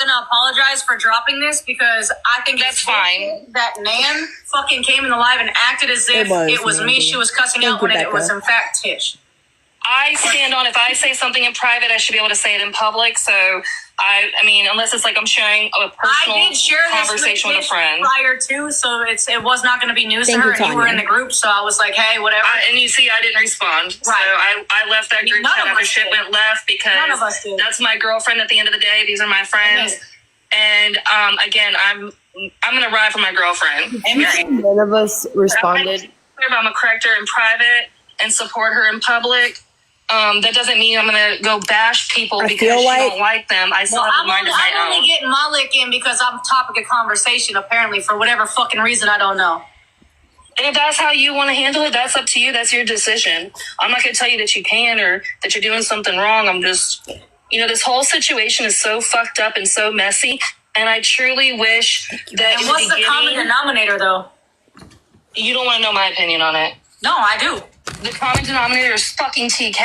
gonna apologize for dropping this because I think that's fine. That Nan fucking came in the live and acted as if it was me she was cussing out when it was in fact Tish. I stand on if I say something in private, I should be able to say it in public. So I mean, unless it's like I'm sharing a personal conversation with a friend prior to, so it was not going to be news to her, and you were in the group, so I was like, hey, whatever. And you see, I didn't respond, so I left that group chat after shit went left because that's my girlfriend. At the end of the day, these are my friends, and again, I'm gonna ride for my girlfriend. None of us responded. I'm gonna correct her in private and support her in public. That doesn't mean I'm going to go bash people because you don't like them. I still have a mind of my own. I'm only getting my lick in because I'm topic of conversation, apparently, for whatever fucking reason, I don't know. And if that's how you want to handle it, that's up to you. That's your decision. I'm not going to tell you that you can or that you're doing something wrong. I'm just, this whole situation is so fucked up and so messy. And I truly wish that And what's the common denominator, though? You don't want to know my opinion on it. No, I do. The common denominator is fucking TK.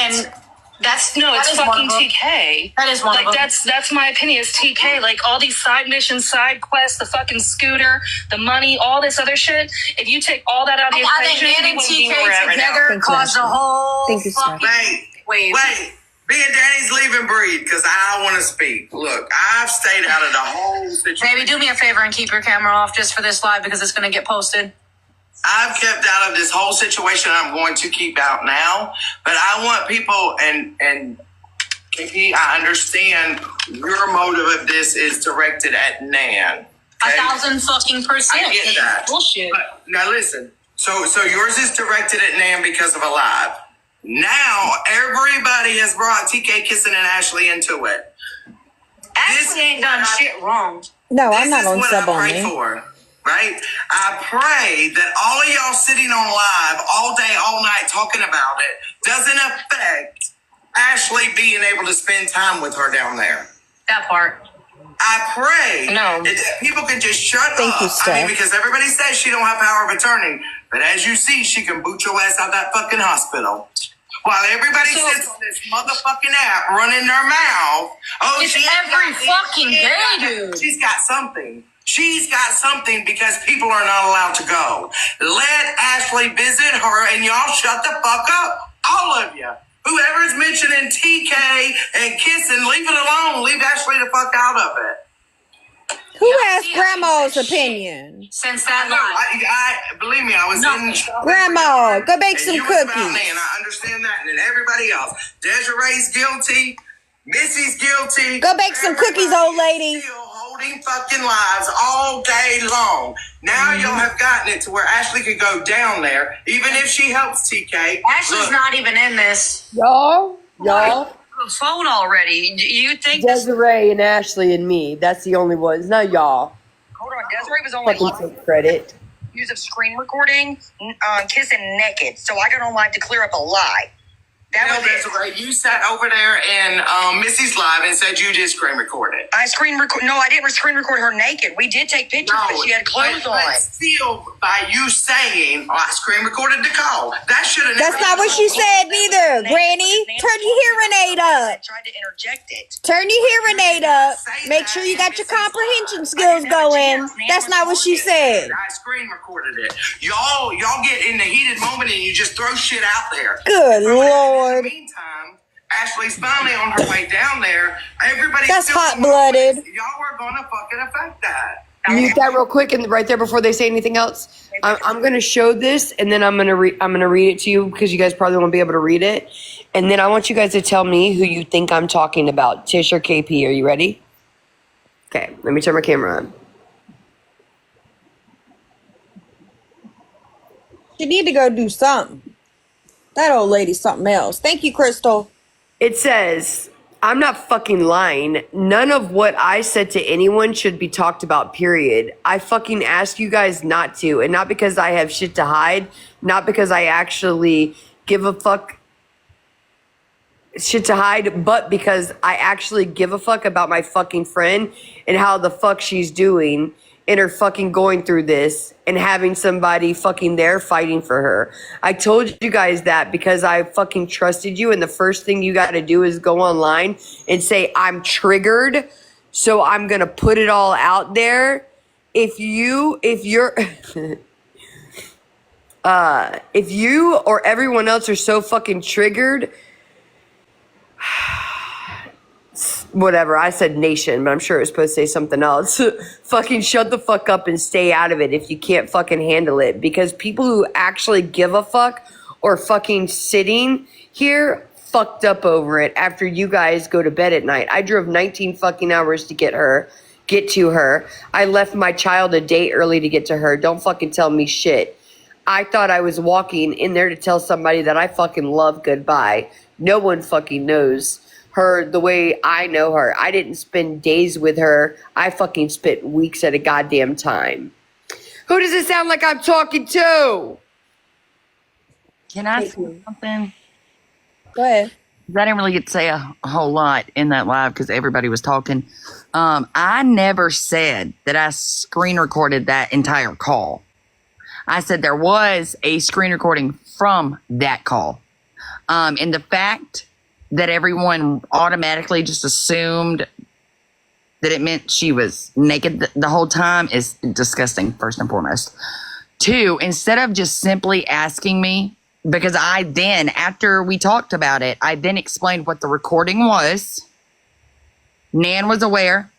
And that's it's fucking TK. That is one of them. That's my opinion. Is TK like all these side missions, side quests, the fucking scooter, the money, all this other shit? If you take all that out of the equation, I think Nan and TK together caused a whole fucking wave. Wait. Me and Danny's leaving Breed because I want to speak. Look, I've stayed out of the whole situation. Baby, do me a favor and keep your camera off just for this live because it's going to get posted. I've kept out of this whole situation. I'm going to keep out now, but I want people and KP, I understand your motive of this is directed at Nan. Okay? 1,000% I get that. Bullshit. But now listen. So yours is directed at Nan because of a live. Now everybody has brought TK Kissing and Ashley into it. Ashley ain't done shit wrong. No, I'm not on sub on me. Right? I pray that all of y'all sitting on live all day, all night talking about it doesn't affect Ashley being able to spend time with her down there. That part. I pray that people can just shut up. I mean, because everybody says she don't have power of attorney. But as you see, she can boot your ass out that fucking hospital. While everybody sits on this motherfucking app running their mouth. Oh, it's every fucking day, dude. She's got something. She's got something because people are not allowed to go. Let Ashley visit her and y'all shut the fuck up. All of you. Whoever's mentioning TK and kissing, leave it alone. Leave Ashley the fuck out of it. Who asked Grandma's opinion? Since that I believe me, I was in Grandma, go bake some cookies. And I understand that. And then everybody else. Desiree's guilty. Missy's guilty. Go bake some cookies, old lady. Fucking lives all day long. Now y'all have gotten it to where Ashley could go down there, even if she helps TK. Ashley's not even in this. Y'all. Phone already. You think Desiree and Ashley and me? That's the only ones. Not y'all. Hold on, Desiree was only take credit. Use of screen recording, kissing naked. So I got on live to clear up a lie. Desiree, you sat over there in Missy's live and said you did screen record it. I screen record. No, I didn't screen record her naked. We did take pictures, but she had clothes on. But still, by you saying, I screen recorded the call. That should have. That's not what she said, neither, Granny. Turn your hearing aid up. I tried to interject it. Turn your hearing aid up. Make sure you got your comprehension skills going. That's not what she said. I screen recorded it. Y'all get in the heated moment and you just throw shit out there. Good Lord. In the meantime, Ashley's finally on her way down there. That's hot-blooded. Y'all were going to fucking affect that. Mute that real quick and right there before they say anything else. I'm going to show this and then I'm going to read it to you because you guys probably won't be able to read it. And then I want you guys to tell me who you think I'm talking about, Tish or KP. Are you ready? Okay, let me turn my camera on. You need to go do something. That old lady's something else. Thank you, Crystal. It says, I'm not fucking lying. None of what I said to anyone should be talked about, period. I fucking ask you guys not to. And not because I have shit to hide. Not because I actually give a fuck shit to hide. But because I actually give a fuck about my fucking friend and how the fuck she's doing. in her fucking going through this and having somebody fucking there fighting for her. I told you guys that because I fucking trusted you, and the first thing you got to do is go online and say, I'm triggered, so I'm going to put it all out there. If you're if you or everyone else are so fucking triggered, whatever, I said nation, but I'm sure it was supposed to say something else. Fucking shut the fuck up and stay out of it if you can't fucking handle it. Because people who actually give a fuck or fucking sitting here fucked up over it after you guys go to bed at night. I drove 19 fucking hours to get to her. I left my child a day early to get to her. Don't fucking tell me shit. I thought I was walking in there to tell somebody that I fucking love goodbye. No one fucking knows her the way I know her. I didn't spend days with her. I fucking spent weeks at a goddamn time. Who does it sound like I'm talking to? Can I say something? Go ahead. I didn't really get to say a whole lot in that live because everybody was talking. I never said that I screen recorded that entire call. I said there was a screen recording from that call. And the fact that everyone automatically just assumed that it meant she was naked the whole time is disgusting, first and foremost. Two, instead of just simply asking me, because I then, after we talked about it, I then explained what the recording was. Nan was aware.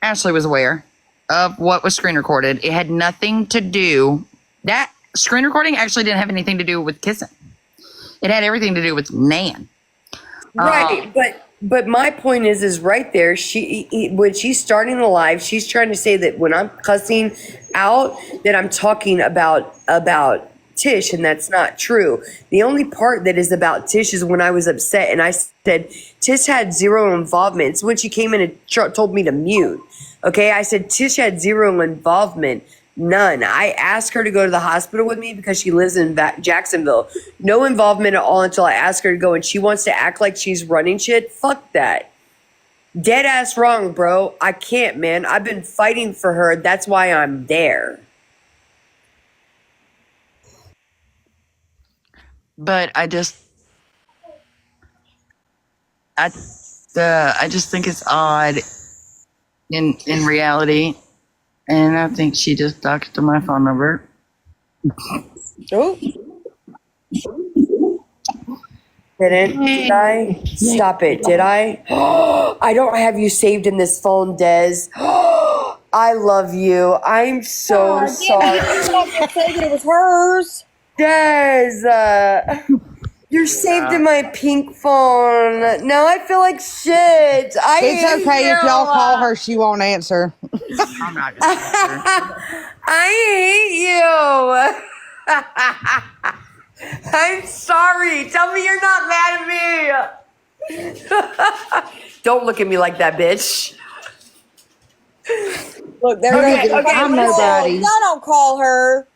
Ashley was aware of what was screen recorded. It had nothing to do, that screen recording actually didn't have anything to do with kissing. It had everything to do with Nan. Right, but my point is right there. When she's starting the live, she's trying to say that when I'm cussing out, that I'm talking about Tish, and that's not true. The only part that is about Tish is when I was upset and I said Tish had zero involvement. It's when she came in and told me to mute. Okay, I said Tish had zero involvement. None. I asked her to go to the hospital with me because she lives in Jacksonville. No involvement at all until I asked her to go, and she wants to act like she's running shit. Fuck that. Dead ass wrong, bro. I can't, man. I've been fighting for her. That's why I'm there. But I just think it's odd in reality. And I think she just doctored my phone number. Oh. Did I? Stop it. Did I? I don't have you saved in this phone, Des. I love you. I'm so sorry. It was hers. Des, you're saved in my pink phone. Now I feel like shit. It's okay if y'all call her, she won't answer. I'm not gonna answer. I hate you. I'm sorry. Tell me you're not mad at me. Don't look at me like that, bitch. Look, there Okay, I'm nobody. Y'all don't call her.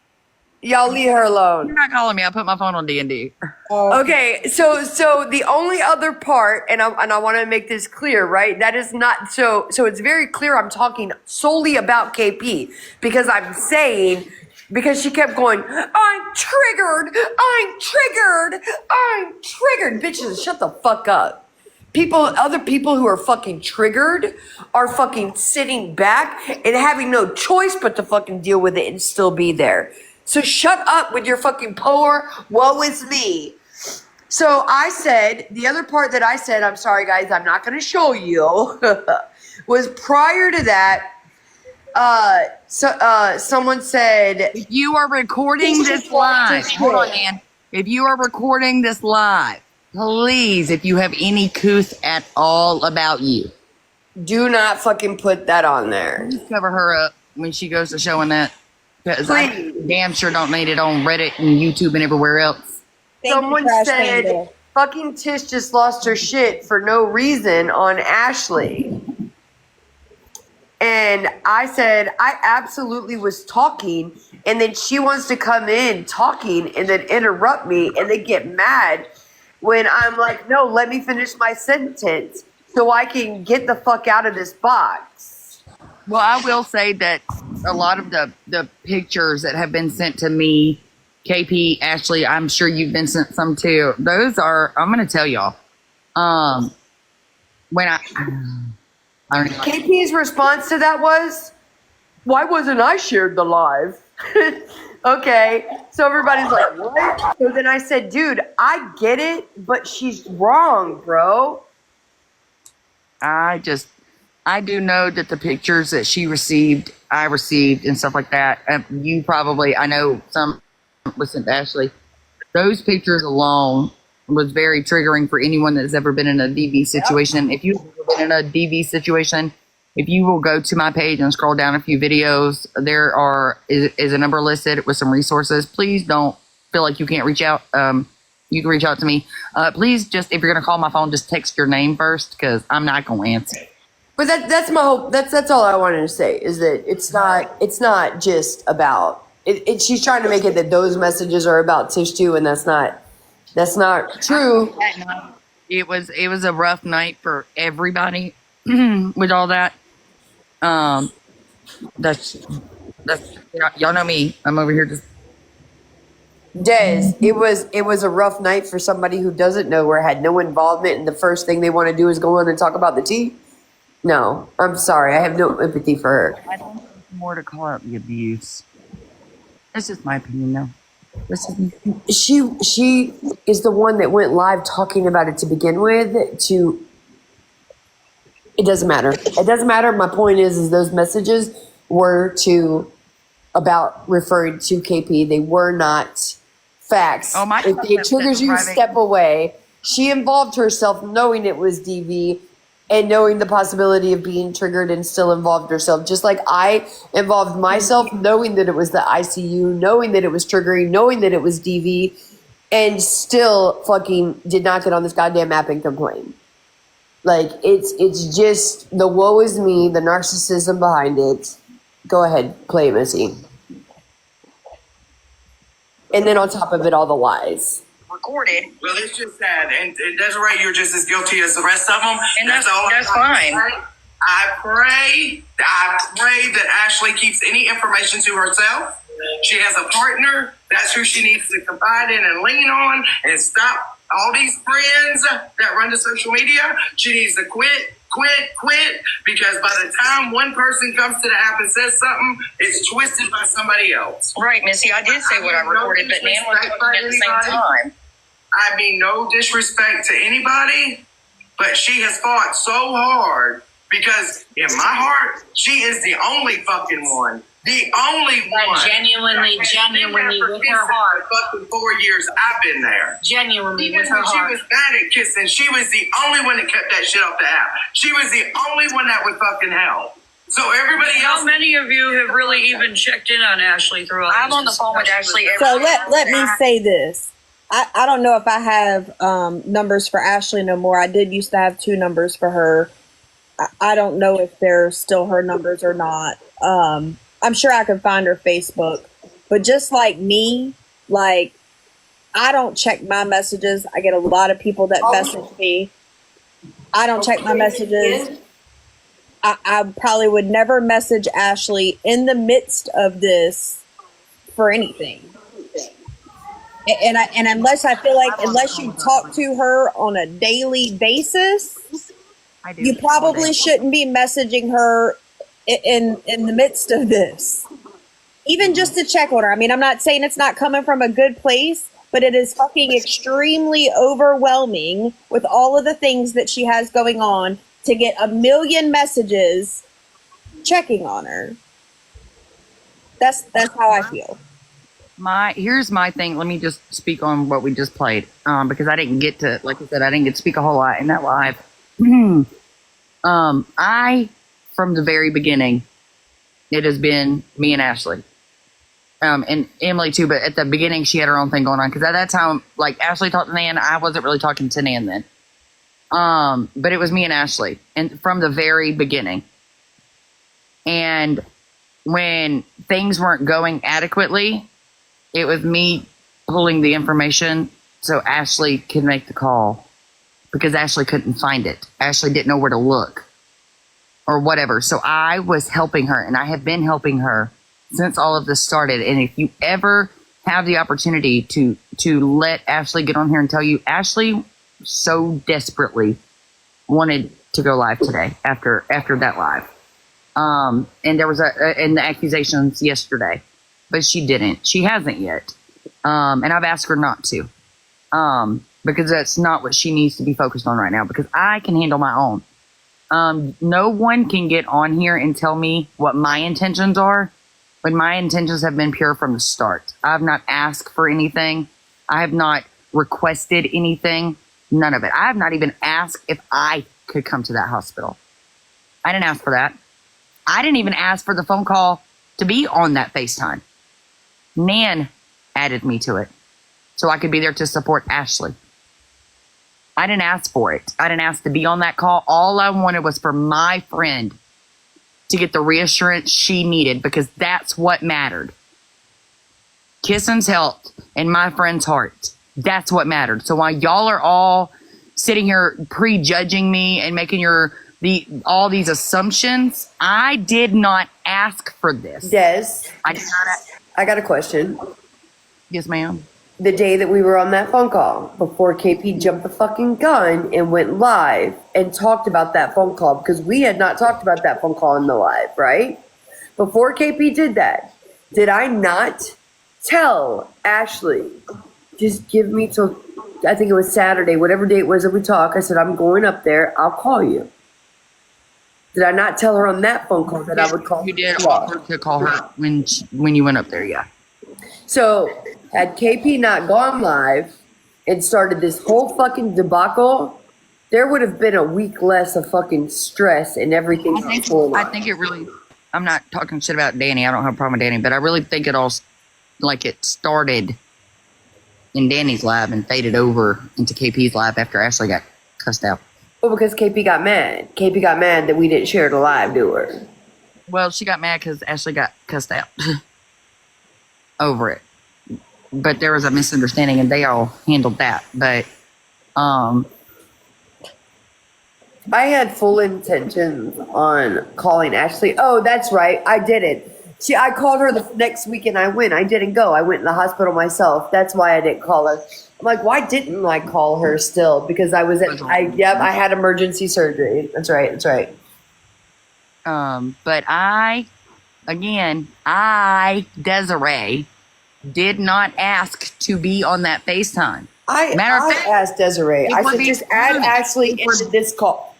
Y'all leave her alone. You're not calling me. I put my phone on D&D. Okay, so the only other part, and I want to make this clear, right? That is not so it's very clear. I'm talking solely about KP because I'm saying, because she kept going, I'm triggered, bitches. Shut the fuck up. Other people who are fucking triggered are fucking sitting back and having no choice but to fucking deal with it and still be there. So shut up with your fucking poor woe is me. So I said, the other part that I said, I'm sorry guys, I'm not going to show you, was prior to that, someone said, If you are recording this live, hold on, Ann. If you are recording this live, please, if you have any couth at all about you, do not fucking put that on there. cover her up when she goes to showing that. Because I damn sure don't need it on Reddit and YouTube and everywhere else. Someone said, fucking Tish just lost her shit for no reason on Ashley. And I said, I absolutely was talking, and then she wants to come in talking and then interrupt me and then get mad when I'm like, no, let me finish my sentence so I can get the fuck out of this box. Well, I will say that a lot of the pictures that have been sent to me, KP, Ashley, I'm sure you've been sent some too. Those are, I'm going to tell y'all. When I don't know. KP's response to that was, why wasn't I shared the live? Okay, so everybody's like, what? So then I said, dude, I get it, but she's wrong, bro. I do know that the pictures that she received, I received, and stuff like that. You probably, I know some was sent to Ashley. Those pictures alone was very triggering for anyone that's ever been in a DV situation. If you've ever been in a DV situation, if you will go to my page and scroll down a few videos, there is a number listed with some resources. Please don't feel like you can't reach out. You can reach out to me. Please just, if you're going to call my phone, just text your name first, because I'm not going to answer. But that's my hope. That's all I wanted to say, is that it's not just about it. She's trying to make it that those messages are about Tish too, and that's not true. It was a rough night for everybody with all that. That's y'all know me. I'm over here just. Des, it was a rough night for somebody who doesn't know or had no involvement, and the first thing they want to do is go in and talk about the tea. No, I'm sorry. I have no empathy for her. I don't think more to call out the abuse. That's just my opinion, though. She is the one that went live talking about it to begin with. It doesn't matter. It doesn't matter. My point is those messages were about referring to KP. They were not facts. Oh, my! If it triggers you, step away. She involved herself knowing it was DV and knowing the possibility of being triggered, and still involved herself. Just like I involved myself knowing that it was the ICU, knowing that it was triggering, knowing that it was DV, and still fucking did not get on this goddamn app and complain. Like, it's just the woe is me, the narcissism behind it. Go ahead, play it, Missy. And then on top of it, all the lies. Recorded. Well, it's just sad. And Desiree, you're just as guilty as the rest of them. And that's fine. I pray that Ashley keeps any information to herself. She has a partner. That's who she needs to confide in and lean on, and stop all these friends that run to social media. She needs to quit, because by the time one person comes to the app and says something, it's twisted by somebody else. Right, Missy. I did say what I recorded, but Nan was recording at the same time. I mean, no disrespect to anybody, but she has fought so hard, because in my heart, she is the only fucking one. The only one. Genuinely with her heart. Fucking 4 years I've been there. Genuinely Even with her when heart. she was bad at kissing, she was the only one that kept that shit off the app. She was the only one that would fucking help. So everybody else. How many of you have really even checked in on Ashley throughout? I'm on the phone with Ashley. So let me say this. I don't know if I have numbers for Ashley no more. I did used to have 2 numbers for her. I don't know if they're still her numbers or not. I'm sure I can find her Facebook. But just like me, like, I don't check my messages. I get a lot of people that message me. I don't check my messages. I probably would never message Ashley in the midst of this for anything. And unless I feel like, unless you talk to her on a daily basis, you probably shouldn't be messaging her in the midst of this. Even just to check on her. I mean, I'm not saying it's not coming from a good place, but it is fucking extremely overwhelming with all of the things that she has going on to get a million messages checking on her. That's how I feel. Here's my thing. Let me just speak on what we just played, because I didn't get to, like I said, I didn't get to speak a whole lot in that live. From the very beginning, it has been me and Ashley, and Emily too. But at the beginning, she had her own thing going on, because at that time, like, Ashley talked to Nan, I wasn't really talking to Nan then. But it was me and Ashley, and from the very beginning. And when things weren't going adequately, it was me pulling the information so Ashley could make the call, because Ashley couldn't find it. Ashley didn't know where to look. or whatever. So I was helping her, and I have been helping her since all of this started. And if you ever have the opportunity to let Ashley get on here and tell you, Ashley so desperately wanted to go live today after that live. And there was and the accusations yesterday, but she didn't. She hasn't yet. And I've asked her not to. Because that's not what she needs to be focused on right now, because I can handle my own. No one can get on here and tell me what my intentions are, when my intentions have been pure from the start. I have not asked for anything. I have not requested anything. None of it. I have not even asked if I could come to that hospital. I didn't ask for that. I didn't even ask for the phone call to be on that FaceTime. Nan added me to it so I could be there to support Ashley. I didn't ask for it. I didn't ask to be on that call. All I wanted was for my friend to get the reassurance she needed, because that's what mattered. Kissing's health and my friend's heart. That's what mattered. So while y'all are all sitting here prejudging me and making all these assumptions, I did not ask for this. Des, I did not ask. I got a question. Yes, ma'am. The day that we were on that phone call, before KP jumped the fucking gun and went live and talked about that phone call, because we had not talked about that phone call in the live, right? Before KP did that, did I not tell Ashley, just give me till, I think it was Saturday, whatever day it was that we talked, I said, I'm going up there, I'll call you. Did I not tell her on that phone call that I would call her? You did offer to call her when you went up there, yeah. So, had KP not gone live and started this whole fucking debacle, there would have been a week less of fucking stress and everything. I think it really, I'm not talking shit about Danny. I don't have a problem with Danny, but I really think it all, like, it started in Danny's lab and faded over into KP's lab after Ashley got cussed out. Well, because KP got mad. KP got mad that we didn't share the live to her. Well, she got mad because Ashley got cussed out over it. But there was a misunderstanding, and they all handled that. But I had full intentions on calling Ashley. Oh, that's right. I didn't. I called her the next week and I went. I didn't go. I went in the hospital myself. That's why I didn't call her. I'm like, why didn't I call her still? Because I was I had emergency surgery. That's right. But Desiree, did not ask to be on that FaceTime. I asked Desiree. I said, just add Ashley into this call.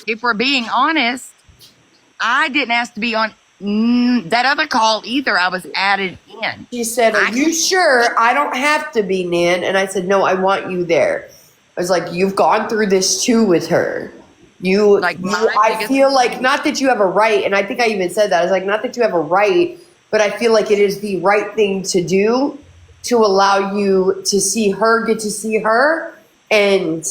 If we're being honest, I didn't ask to be on that other call either. I was added in. She said, are you sure I don't have to be, Nan? And I said, no, I want you there. I was like, you've gone through this too with her. I feel like, not that you have a right, and I think I even said that. I was like, not that you have a right, but I feel like it is the right thing to do to allow you to see her, get to see her, and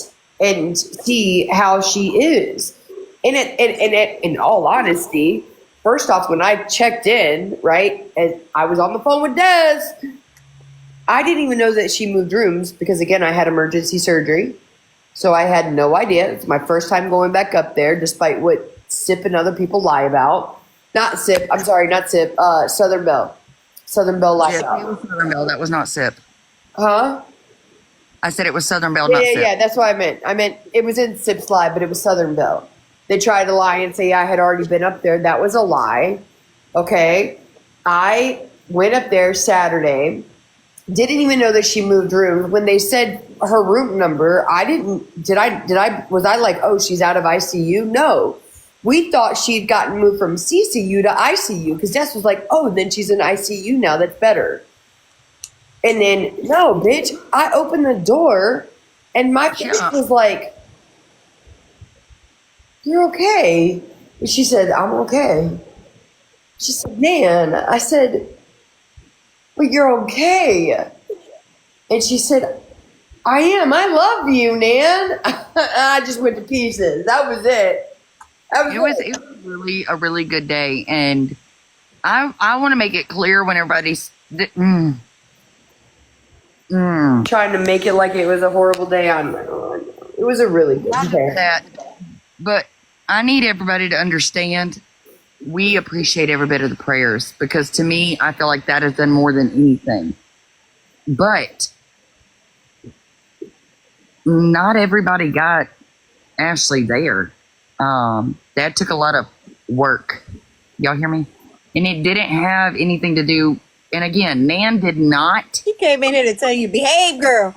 see how she is. And in all honesty, first off, when I checked in, right, and I was on the phone with Des, I didn't even know that she moved rooms because, again, I had emergency surgery. So I had no idea. It's my first time going back up there, despite what Sip and other people lie about. Not Sip. Southern Belle. Southern Belle lied about. It was Southern Belle. That was not Sip. Huh? I said it was Southern Belle, not Sip. Yeah, that's what I meant. I meant it was in Sip's lie, but it was Southern Belle. They tried to lie and say I had already been up there. That was a lie. Okay? I went up there Saturday. Didn't even know that she moved rooms. When they said her room number, was I like, oh, she's out of ICU? No. We thought she'd gotten moved from CCU to ICU because Des was like, oh, then she's in ICU now. That's better. And then, no, bitch, I opened the door and my bitch was like, you're okay. And she said, I'm okay. She said, man. I said, but you're okay. And she said, I am. I love you, Nan. I just went to pieces. That was it. It was really a really good day. And I want to make it clear when everybody's trying to make it like it was a horrible day. It was a really good day. But I need everybody to understand we appreciate every bit of the prayers because to me, I feel like that has done more than anything. But not everybody got Ashley there. That took a lot of work. Y'all hear me? And it didn't have anything to do. And again, Nan did not. He came in here to tell you, behave, girl.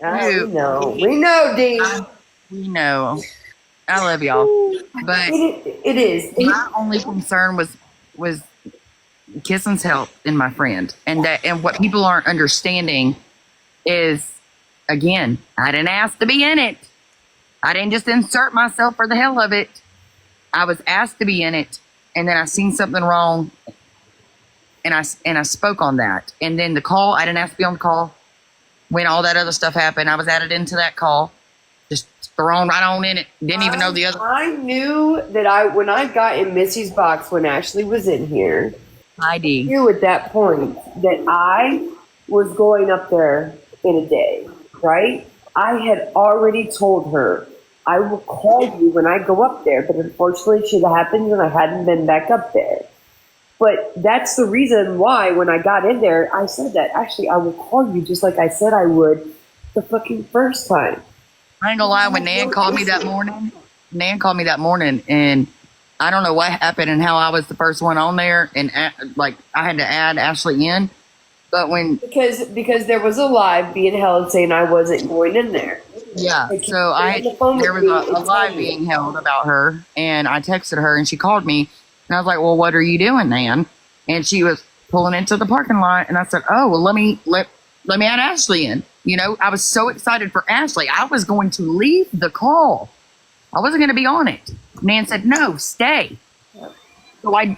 We know, Dean. We know. I love y'all. But It is. my only concern was Kissing's help in my friend. And what people aren't understanding is, again, I didn't ask to be in it. I didn't just insert myself for the hell of it. I was asked to be in it, and then I seen something wrong, and I spoke on that. And then the call, I didn't ask to be on the call. When all that other stuff happened, I was added into that call, just thrown right on in it. Didn't even know the other. I knew that when I got in Missy's box when Ashley was in here, I knew at that point that I was going up there in a day, right? I had already told her, I will call you when I go up there, but unfortunately it should have happened when I hadn't been back up there. But that's the reason why when I got in there, I said that. Actually, I will call you just like I said I would the fucking first time. I ain't gonna lie, when Nan called me that morning, and I don't know what happened and how I was the first one on there, and I had to add Ashley in. But because there was a live being held saying I wasn't going in there. Yeah, so there was a live being held about her, and I texted her, and she called me, and I was like, "Well, what are you doing, Nan?" And she was pulling into the parking lot, and I said, "Oh, well, let me add Ashley in." You know, I was so excited for Ashley. I was going to leave the call. I wasn't going to be on it. Nan said, "No, stay." So I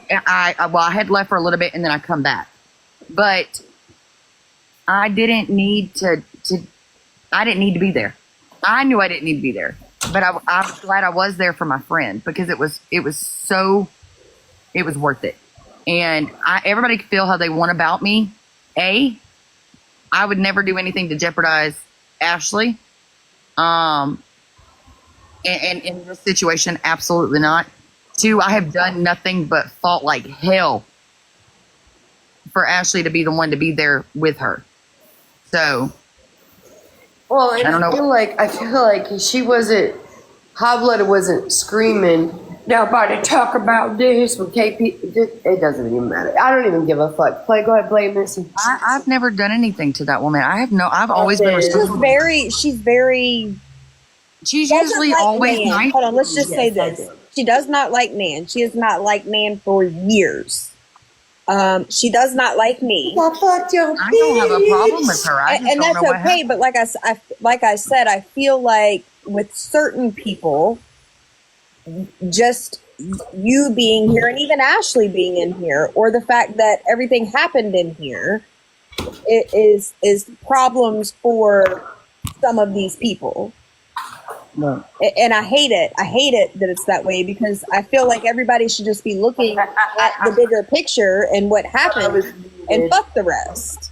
had left for a little bit, and then I come back, but I didn't need to. I didn't need to be there. I knew I didn't need to be there, but I was glad I was there for my friend because it was worth it. And everybody could feel how they want about me. I would never do anything to jeopardize Ashley. And in this situation, absolutely not. 2, I have done nothing but fought like hell for Ashley to be the one to be there with her. So. Well, I don't know. I feel like she wasn't, Hot Blooded wasn't screaming, nobody talk about this with KP. It doesn't even matter. I don't even give a fuck. Go ahead, play Missy. I've never done anything to that woman. I've always been respectful. She's usually always Nan. nice. Hold on, let's just say this. She does not like Nan. She has not liked Nan for years. She does not like me. I don't have a problem with her. And that's okay. But like I said, I feel like with certain people, just you being here and even Ashley being in here, or the fact that everything happened in here, it is problems for some of these people. No. And I hate it. I hate it that it's that way because I feel like everybody should just be looking at the bigger picture and what happened and fuck the rest.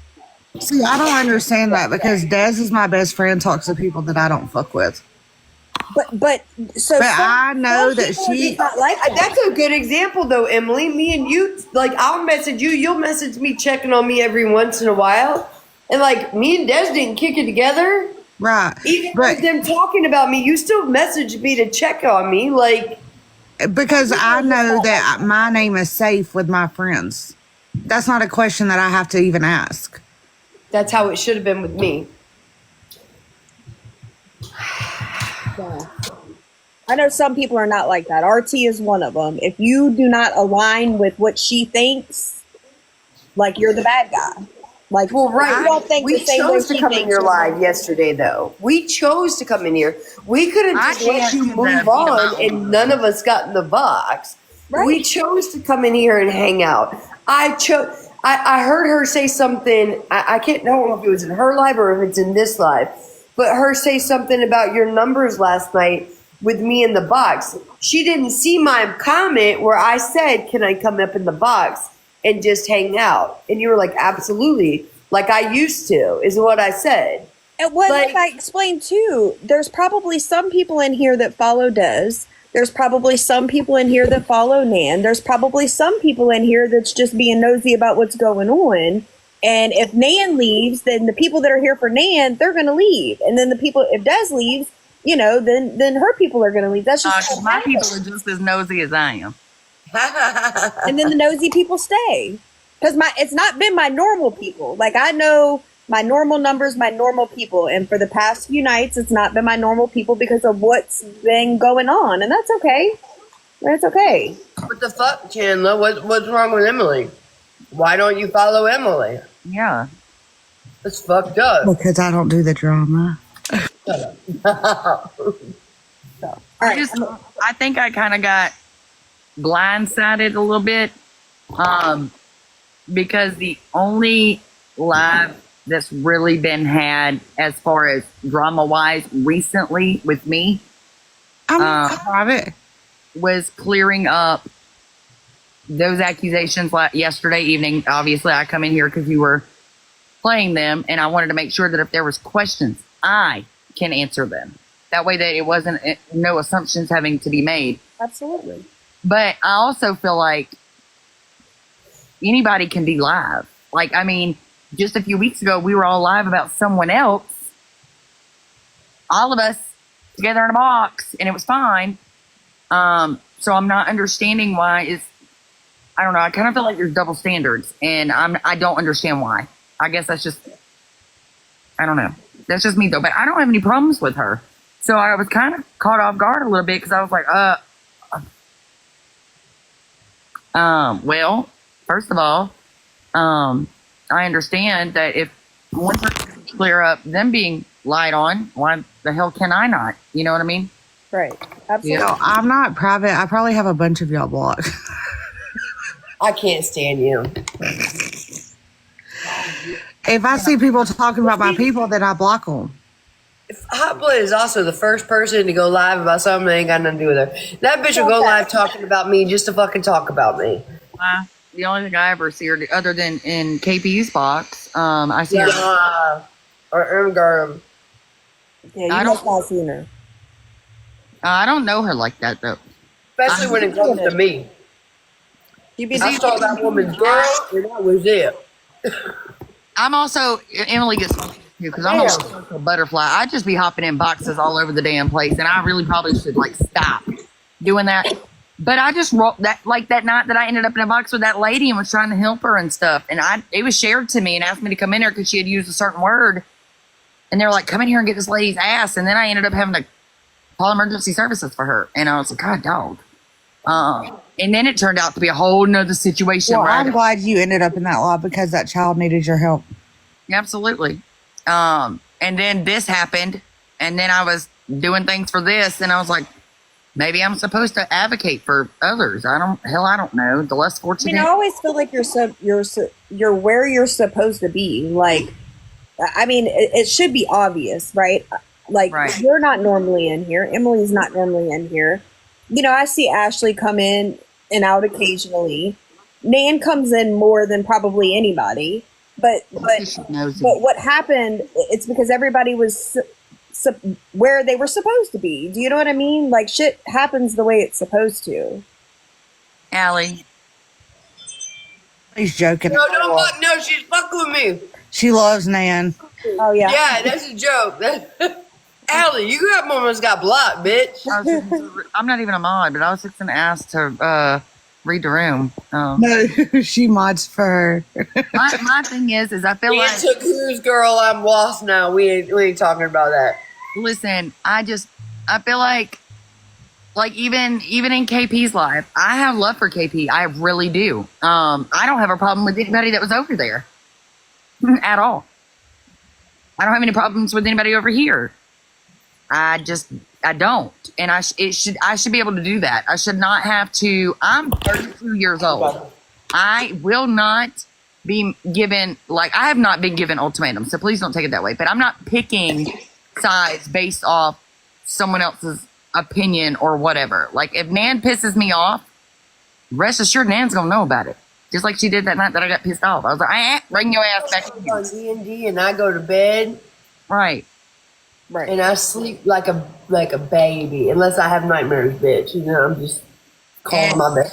See, I don't understand that because Des is my best friend, talks to people that I don't fuck with. But I know that she. Not like that. That's a good example, though, Emily. Me and you, I'll message you. You'll message me, checking on me every once in a while, and me and Des didn't kick it together. Right. Even with them talking about me, you still message me to check on me, because I know that my name is safe with my friends. That's not a question that I have to even ask. That's how it should have been with me. Yeah. I know some people are not like that. RT is one of them. If you do not align with what she thinks, you're the bad guy. Right. You don't think We the same chose way to come in your live yesterday, though. We chose to come in here. We could have just let you move on, and none of us got in the box. Right. We chose to come in here and hang out. I heard her say something. I don't know if it was in her live or if it's in this live, but her say something about your numbers last night with me in the box. She didn't see my comment where I said, "Can I come up in the box and just hang out?" And you were like, "Absolutely, like I used to," is what I said. And like I explained too, there's probably some people in here that follow Des There's probably some people in here that follow Nan. There's probably some people in here that's just being nosy about what's going on. And if Nan leaves, then the people that are here for Nan, they're going to leave. And then the people, if Des leaves, you know, then her people are going to leave. That's just my people are just as nosy as I am. And then the nosy people stay. Because it's not been my normal people. Like, I know my normal numbers, my normal people. And for the past few nights, it's not been my normal people because of what's been going on. And that's okay. That's okay. What the fuck, Chandler? What's wrong with Emily? Why don't you follow Emily? Yeah. It's fucked up. Because I don't do the drama. Shut up. All right. I think I kind of got blindsided a little bit. Because the only live that's really been had as far as drama wise recently with me private was clearing up those accusations yesterday evening. Obviously I come in here because you were playing them, and I wanted to make sure that if there was questions, I can answer them. That way that it wasn't no assumptions having to be made. Absolutely. But I also feel like anybody can be live. Like, I mean, just a few weeks ago, we were all live about someone else. All of us together in a box, and it was fine. So I'm not understanding why I don't know. I kind of feel like there's double standards, and I don't understand why. I guess that's just, I don't know. That's just me though. But I don't have any problems with her. So I was kind of caught off guard a little bit because I was like, well, first of all, I understand that if one person can clear up them being lied on, why the hell can I not? You know what I mean? Right. Absolutely. So I'm not private. I probably have a bunch of y'all blocked. I can't stand you. If I see people talking about my people, then I block them. Hot Blood is also the first person to go live about something that ain't got nothing to do with her. That bitch will go live talking about me just to fucking talk about me. The only thing I ever see her, other than in KP's box, I see her. Or Ermgarm. Yeah, you must not seen her. I don't know her like that, though. Especially when it comes to me. I saw that woman's girl, and that was it. I'm also, Emily gets me too, because I'm a social butterfly. I just be hopping in boxes all over the damn place, and I really probably should, like, stop doing that. But I just wrote that, like that night that I ended up in a box with that lady and was trying to help her and stuff. And it was shared to me and asked me to come in there because she had used a certain word. And they were like, come in here and get this lady's ass. And then I ended up having to call emergency services for her. And I was like, God, dog. And then it turned out to be a whole nother situation. Well, I'm glad you ended up in that law because that child needed your help. Absolutely. And then this happened. And then I was doing things for this. And I was like, maybe I'm supposed to advocate for others. I don't know. The less fortunate. I mean, I always feel like you're where you're supposed to be. Like, I mean, it should be obvious, right? Like, you're not normally in here. Emily's not normally in here. You know, I see Ashley come in and out occasionally. Nan comes in more than probably anybody. But what happened? It's because everybody was where they were supposed to be. Do you know what I mean? Like, shit happens the way it's supposed to. Allie. He's joking. No, she's fucking with me. She loves Nan. Oh, yeah. Yeah, that's a joke. Allie, you almost got blocked, bitch. I'm not even a mod, but I was fixing to ask to read the room. No, she mods for her. my thing is I feel like took whose girl. I'm lost now. We ain't talking about that. Listen, I feel like even in KP's life, I have love for KP. I really do. I don't have a problem with anybody that was over there at all. I don't have any problems with anybody over here. I don't. And I should be able to do that. I should not have to. I'm 32 years old. I will not be given, like, I have not been given ultimatums, so please don't take it that way. But I'm not picking sides based off someone else's opinion or whatever. Like, if Nan pisses me off, rest assured Nan's gonna know about it. Just like she did that night that I got pissed off. I was like, bring your ass back in here. On D&D and I go to bed. Right. Right. And I sleep like a baby, unless I have nightmares, bitch. You know, I'm just calling my bed.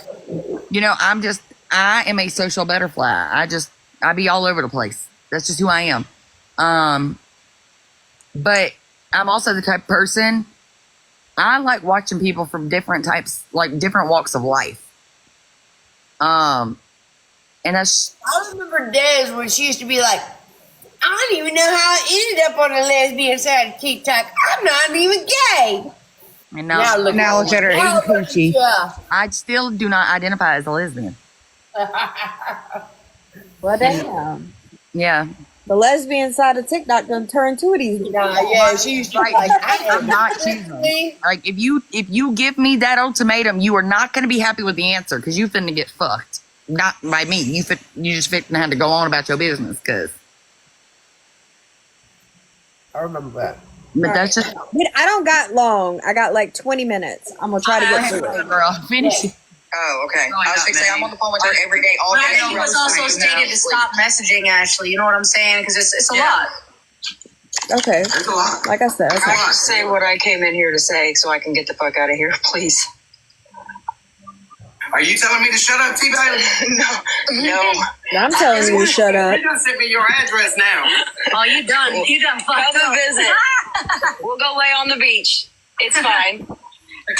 You know, I am a social butterfly. I be all over the place. That's just who I am. But I'm also the type of person, I like watching people from different types, like different walks of life. And that's, I remember days when she used to be like, I don't even know how I ended up on the lesbian side of TikTok. I'm not even gay. and now Now look at her eating coochie. Yeah. I still do not identify as a lesbian. Well, damn. Yeah. The lesbian side of TikTok done turned to it easy. Nah, yeah, she used to be like, I'm not choosing. Like if you give me that ultimatum, you are not going to be happy with the answer because you finna get fucked. Not by me. You just finna have to go on about your business because. I remember that. But that's just I don't got long. I got like 20 minutes. I'm going to try to get through it. girl. Finish it. Oh, okay. Really I was not going to say, I'm many. on the phone with her every day, all But day. I think it was also stated to stop messaging Ashley. You know what I'm saying? Because it's a lot. Okay. It's a lot. Like I said. Okay. I just say what I came in here to say so I can get the fuck out of here, please. Are you telling me to shut up, T-Bailey? No. I'm telling you to shut up. You done sent me your address now. Oh, you done fucked Come up. visit. We'll go lay on the beach. It's fine.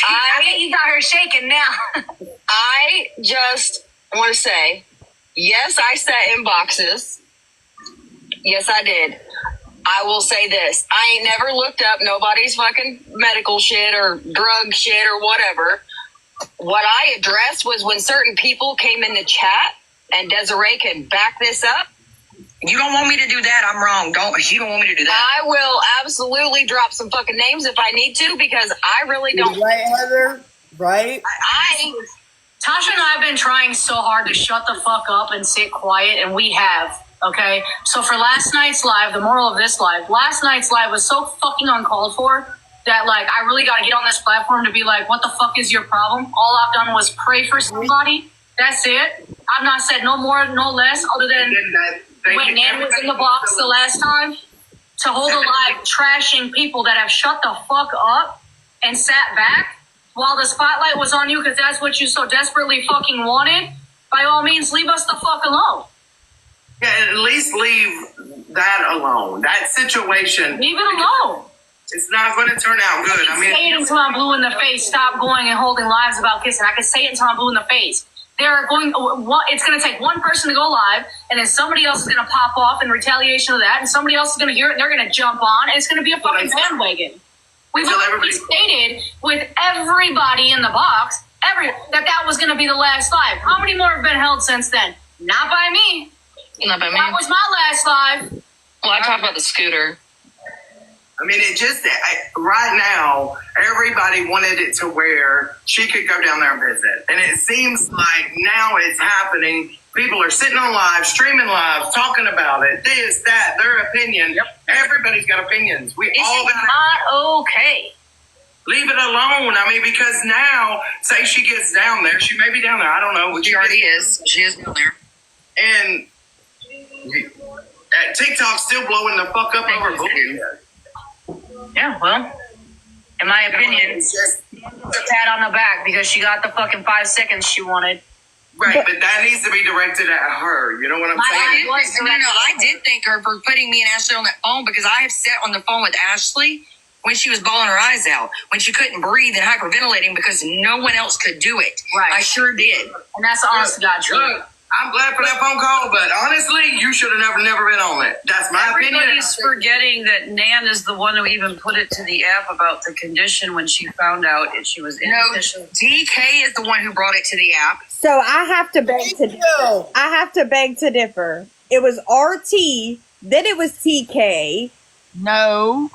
I think you got her shaking now. I just want to say, yes, I sat in boxes. Yes, I did. I will say this. I ain't never looked up nobody's fucking medical shit or drug shit or whatever. What I addressed was when certain people came in the chat, and Desiree can back this up. You don't want me to do that, I'm wrong. You don't want me to do that. I will absolutely drop some fucking names if I need to because I really don't. Right, Heather? Right? Tasha and I have been trying so hard to shut the fuck up and sit quiet, and we have. Okay? So for last night's live, the moral of this live, last night's live was so fucking uncalled for that, like, I really got to get on this platform to be like, what the fuck is your problem? All I've done was pray for somebody. That's it. I've not said no more, no less, other than when Nan was in the box the last time, to hold a live trashing people that have shut the fuck up and sat back while the spotlight was on you because that's what you so desperately fucking wanted. By all means, leave us the fuck alone. Yeah, at least leave that alone. That situation. Leave it alone. It's not going to turn out good. I mean, say it until I'm blue in the face. Stop going and holding lives about kissing. I can say it until I'm blue in the face. It's going to take one person to go live, and then somebody else is going to pop off in retaliation of that, and somebody else is going to hear it, and they're going to jump on, and it's going to be a fucking bandwagon. We've already stated with everybody in the box that was going to be the last live. How many more have been held since then? Not by me. Not by me. That was my last live. Well, I talked about the scooter. I mean, right now, everybody wanted it to where she could go down there and visit. And it seems like now it's happening. People are sitting on live, streaming live, talking about it. This, that, their opinion. Yep. Everybody's got opinions. It's not okay. Leave it alone. I mean, because now, say she gets down there. She may be down there. I don't know. She already is. She is down there. And TikTok's still blowing the fuck up over bullshit. Yeah, well, in my opinion, it's just a pat on the back because she got the fucking 5 seconds she wanted. Right, but that needs to be directed at her. You know what I'm saying? I did thank her for putting me and Ashley on that phone because I have sat on the phone with Ashley when she was bawling her eyes out, when she couldn't breathe and hyperventilating because no one else could do it. Right. I sure did. And that's honest to God truth. Look, I'm glad for that phone call, but honestly, you should have never been on it. That's my opinion. Everybody's forgetting that Nan is the one who even put it to the app about the condition when she found out she was in No, condition. DK is the one who brought it to the app. So I have to beg to differ. I have to beg to differ. It was RT, then it was TK. No.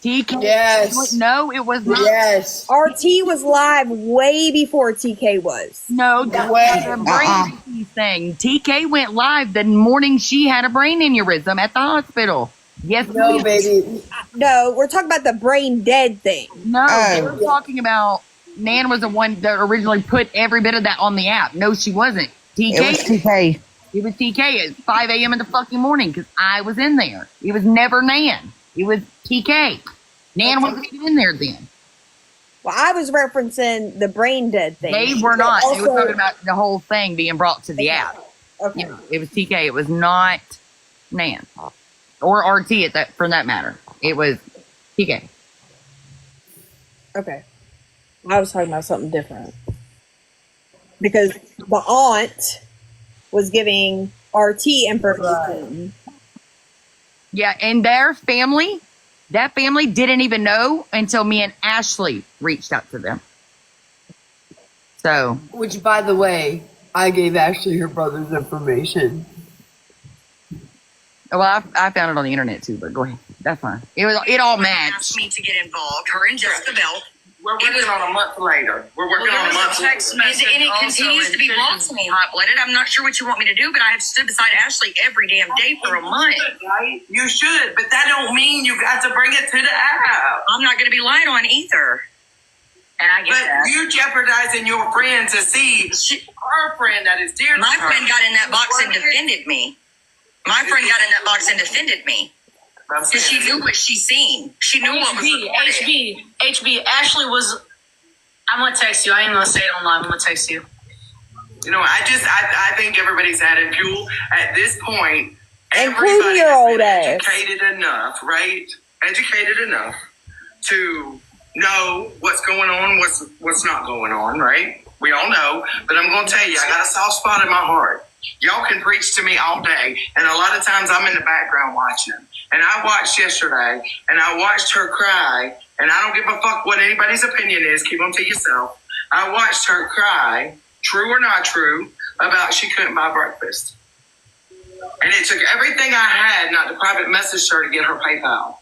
TK. Yes. No, it was not. Yes. RT was live way before TK was. No, that was a brain thing. TK went live the morning she had a brain aneurysm at the hospital. Yes, No, baby. No, we're talking about the brain dead thing. No, they were talking about Nan was the one that originally put every bit of that on the app. No, she wasn't. TK. It was TK. It was TK at 5 a.m. in the fucking morning because I was in there. It was never Nan. It was TK. Nan wasn't even in there then. Well, I was referencing the brain dead thing. They were not. They were Also- talking about the whole thing being brought to the app. Okay. Yeah, it was TK. It was not Nan or RT at that for that matter. It was TK. Okay. I was talking about something different. Because the aunt was giving RT information. Yeah, and their family, that family didn't even know until me and Ashley reached out to them. So, Which, by the way, I gave Ashley her brother's information. well, I found it on the internet too, but go ahead. That's fine. It all Asked matched. me to get involved. Her and Jessica Bell. We're working on a month later. We're working on a month later. And it continues to be brought to me, hot-blooded. I'm not sure what you want me to do, but I have stood beside Ashley every damn day for a month. Right? You should, but that don't mean you got to bring it to the app. I'm not going to be lied on either. And I get But that. you're jeopardizing your friend to see her friend that is dear to My her. friend got in that box and defended me. My friend got in that box and defended me. Because she knew what she seen. She knew what was recorded. HB, Ashley was. I'm gonna text you. I ain't gonna say it online. I'm gonna text you. You know, I think everybody's adding fuel at this point. Including Everybody your has old been ass. educated enough, right? Educated enough to know what's going on, what's not going on, right? We all know, but I'm gonna tell you, I got a soft spot in my heart. Y'all can preach to me all day, and a lot of times I'm in the background watching. And I watched yesterday, and I watched her cry, and I don't give a fuck what anybody's opinion is. Keep them to yourself. I watched her cry, true or not true, about she couldn't buy breakfast. And it took everything I had not to private message her to get her PayPal.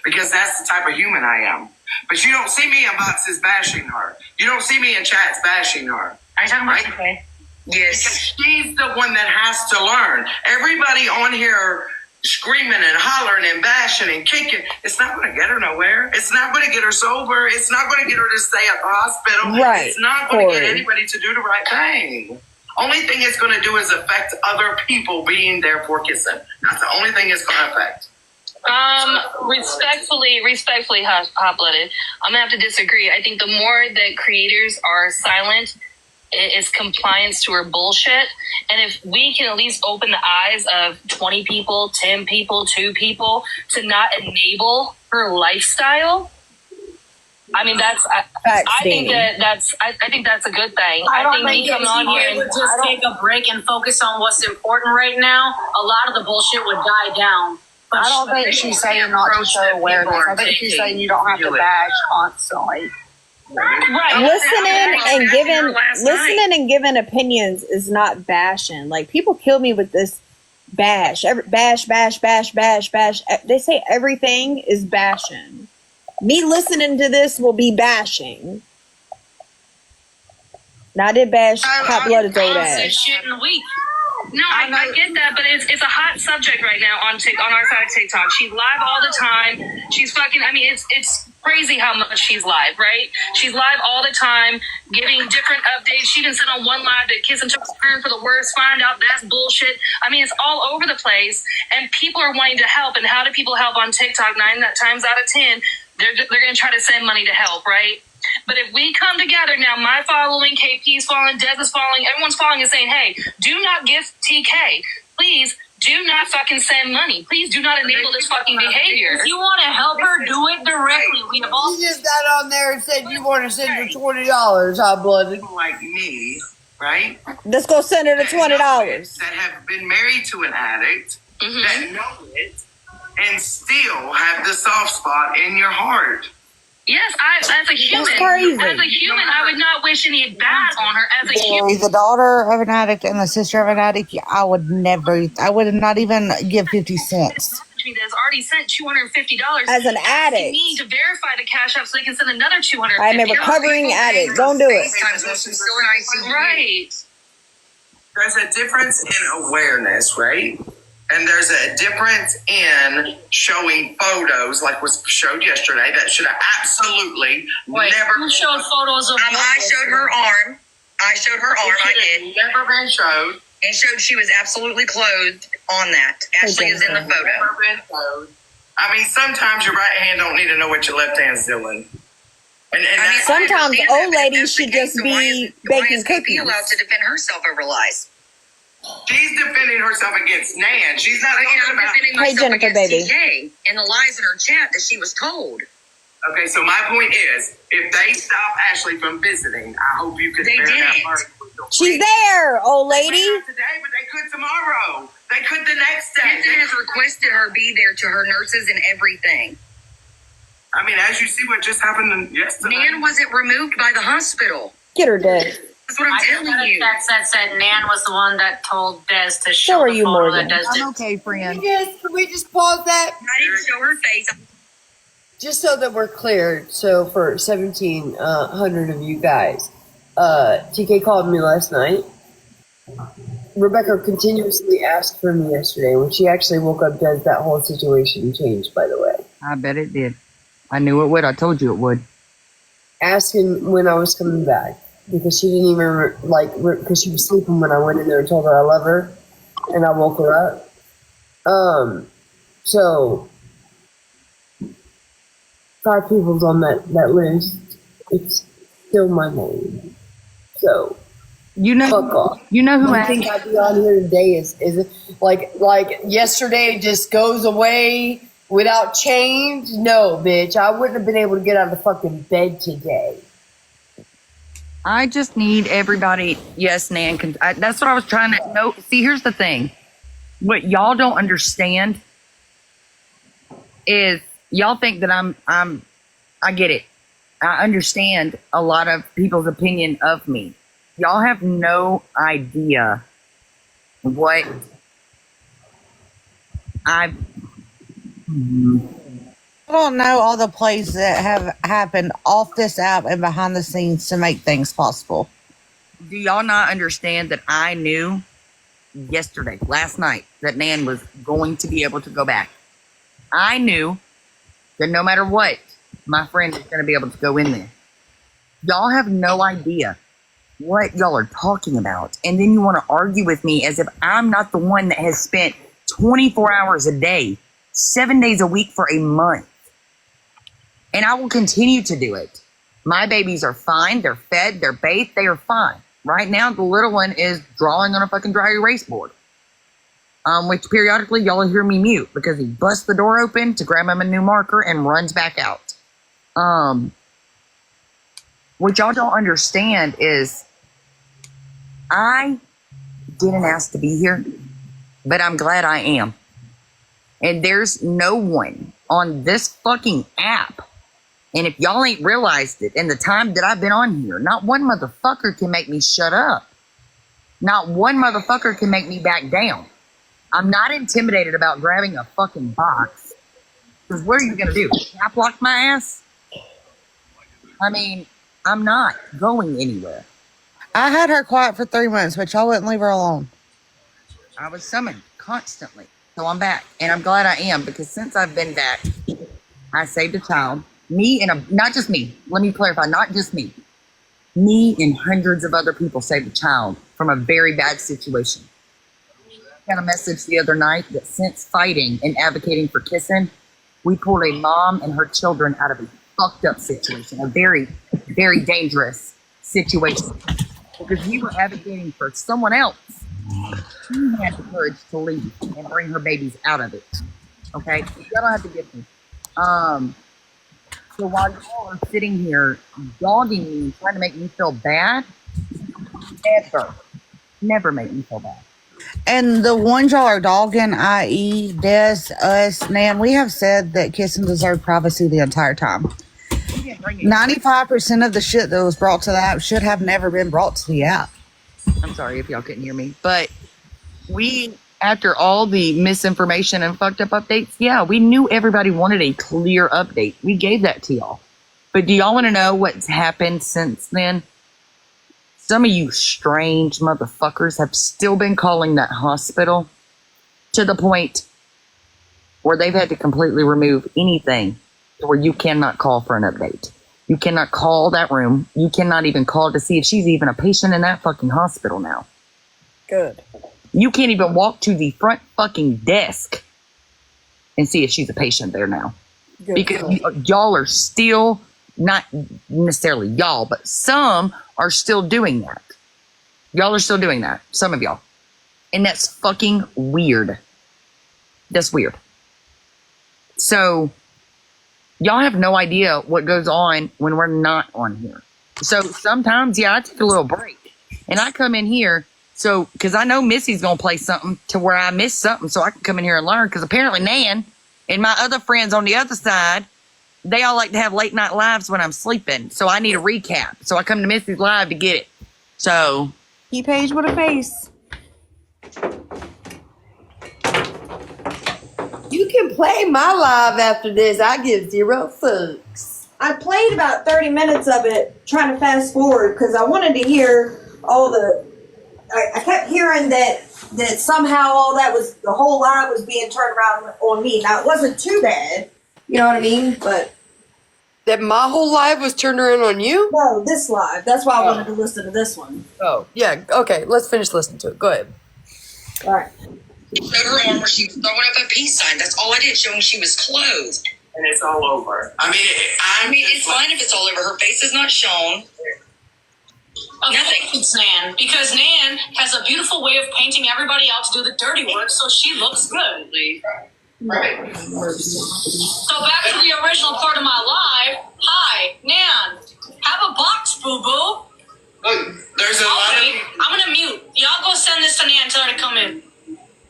Because that's the type of human I am. But you don't see me in boxes bashing her. You don't see me in chats bashing her. Are you talking about TK? Yes. She's the one that has to learn. Everybody on here screaming and hollering and bashing and kicking, it's not going to get her nowhere. It's not going to get her sober. It's not going to get her to stay at the hospital. Right, It's not going to get Corey. anybody to do the right thing. Only thing it's going to do is affect other people being there for kissing. That's the only thing it's going to affect. Respectfully, hot-blooded, I'm gonna have to disagree. I think the more that creators are silent, it's compliance to her bullshit. And if we can at least open the eyes of 20 people, 10 people, 2 people to not enable her lifestyle, I mean, I think that's a good thing. I think me coming on here and would just take a break and focus on what's important right now, a lot of the bullshit would die down. But I don't think she's saying not to show awareness. I think she's saying you don't have to bash constantly. right. Listening and giving opinions is not bashing. Like, people kill me with this bash. Bash. They say everything is bashing. Me listening to this will be bashing. Now I did bash hot-blooded old ass. Shit in a week. No, I get that, but it's a hot subject right now on our side of TikTok. She's live all the time. She's fucking. I mean, it's crazy how much she's live, right? She's live all the time, giving different updates. She even said on one live that Kiss and took a turn for the worst. Find out that's bullshit. I mean, it's all over the place, and people are wanting to help. And how do people help on TikTok? 9 times out of 10, they're going to try to send money to help, right? But if we come together now, my following, KP's following, Des is following, everyone's following and saying, hey, do not give TK. Please do not fucking send money. Please do not enable this fucking behavior. If you want to help her, do it directly. We have all. You just got on there and said you want to send her $20, hot blooded. People like me, right? Let's go send her the $20. That have been married to an addict, that know it, and still have the soft spot in your heart. Yes, as a human, I would not wish any bad on her as a human. The daughter of an addict and the sister of an addict, I would not even give 50 cents. That's already sent $250 As an addict. asking me to verify the cash app so they can send another $250. I'm a recovering addict. Don't do it. Right. There's a difference in awareness, right? And there's a difference in showing photos like was showed yesterday that should have absolutely never. Who showed photos of? I showed her arm. I did. Never been showed. And showed she was absolutely clothed on that. Ashley is in the photo. Never been showed. I mean, sometimes your right hand don't need to know what your left hand's doing. And I mean, Sometimes I understand old that, but if ladies that's the should case, just then why be is- why baking is BP cookies. allowed to defend herself over lies? she's defending herself against Nan. She's not And talking I'm about. defending Hey, myself Jennifer, against baby. TK and the lies in her chat that she was told. Okay, so my point is, if they stop Ashley from visiting, I hope you could They bear that didn't. burden with your She's friends. there, old They lady. may not today, but they could tomorrow. They could the next day. Kenton has requested her be there to her nurses and everything. I mean, as you see what just happened yesterday. Nan wasn't removed by the hospital. Get her, Des. That's what I'm I just telling got a you. text that said Nan was the one that told Des to show So are the you, photo Morgan. that Des did. I'm okay, friend. Can we just pause that? I didn't show her face. Just so that we're clear, so for 1,700 of you guys, TK called me last night. Rebecca continuously asked for me yesterday. When she actually woke up, does that whole situation change, by the way? I bet it did. I knew it would. I told you it would. Asking when I was coming back. Because she didn't even, because she was sleeping when I went in there and told her I love her. And I woke her up. So 5 people's on that list. It's still my name. So You know, fuck off. you know who I asked? think I'd be on here today is it like yesterday just goes away without change? No, bitch. I wouldn't have been able to get out of the fucking bed today. I just need everybody. Yes, Nan. That's what I was trying to know. See, here's the thing. What y'all don't understand is y'all think that I get it. I understand a lot of people's opinion of me. Y'all have no idea what I don't know all the plays that have happened off this app and behind the scenes to make things possible. do. Y'all not understand that I knew yesterday, last night, that Nan was going to be able to go back. I knew that no matter what, my friend is going to be able to go in there. Y'all have no idea what y'all are talking about. And then you want to argue with me as if I'm not the one that has spent 24 hours a day, 7 days a week for a month. And I will continue to do it. My babies are fine. They're fed. They're bathed. They are fine. Right now, the little one is drawing on a fucking dry erase board. Which periodically y'all will hear me mute because he busts the door open to grab him a new marker and runs back out. What y'all don't understand is I didn't ask to be here, but I'm glad I am. And there's no one on this fucking app. And if y'all ain't realized it in the time that I've been on here, not one motherfucker can make me shut up. Not one motherfucker can make me back down. I'm not intimidated about grabbing a fucking box. Because what are you going to do? Cap lock my ass? I mean, I'm not going anywhere. I had her quiet for 3 months, but y'all wouldn't leave her alone. I was summoned constantly. So I'm back. And I'm glad I am, because since I've been back, I saved a child. Me and not just me. Let me clarify, not just me. Me and hundreds of other people saved a child from a very bad situation. I got a message the other night that since fighting and advocating for kissing, we pulled a mom and her children out of a fucked up situation, a very, very dangerous situation. Because we were advocating for someone else. She had the courage to leave and bring her babies out of it. Okay? You don't have to get me. So while y'all are sitting here dogging me and trying to make me feel bad, never make me feel bad. And the ones y'all are dogging, i.e. Des, us, Nan, we have said that kissing deserved privacy the entire time. 95% of the shit that was brought to the app should have never been brought to the app. I'm sorry if y'all couldn't hear me. But we, after all the misinformation and fucked up updates, yeah, we knew everybody wanted a clear update. We gave that to y'all. But do y'all want to know what's happened since then? Some of you strange motherfuckers have still been calling that hospital to the point where they've had to completely remove anything to where you cannot call for an update. You cannot call that room. You cannot even call to see if she's even a patient in that fucking hospital now. Good. You can't even walk to the front fucking desk and see if she's a patient there now. Good Because point. y'all are still, not necessarily y'all, but some are still doing that. Y'all are still doing that. Some of y'all. And that's fucking weird. That's weird. So y'all have no idea what goes on when we're not on here. So sometimes, yeah, I take a little break and I come in here. So, because I know Missy's going to play something to where I miss something so I can come in here and learn. Because apparently Nan and my other friends on the other side, they all like to have late night lives when I'm sleeping. So I need a recap. So I come to Missy's live to get it. So. He Page with a face. You can play my live after this. I give 0 fucks. I played about 30 minutes of it trying to fast forward because I wanted to hear all the. I kept hearing that somehow all that was the whole live was being turned around on me. Now it wasn't too bad, you know what I mean? But That my whole life was turned around on you? no, this live. That's why I wanted to listen to this one. Oh, yeah. Okay, let's finish listening to it. Go ahead. All right. Showed her arm where she was throwing up a peace sign. That's all I did, showing she was clothed. And it's all over. I mean, It's fine if it's all over. Her face is not shown. Nothing. It's Nan, because Nan has a beautiful way of painting everybody out to do the dirty work, so she looks good. Right. So back to the original part of my live. Hi, Nan. Have a box, boo boo. Look, there's a lot of. I'm gonna mute. Y'all go send this to Nan. Tell her to come in.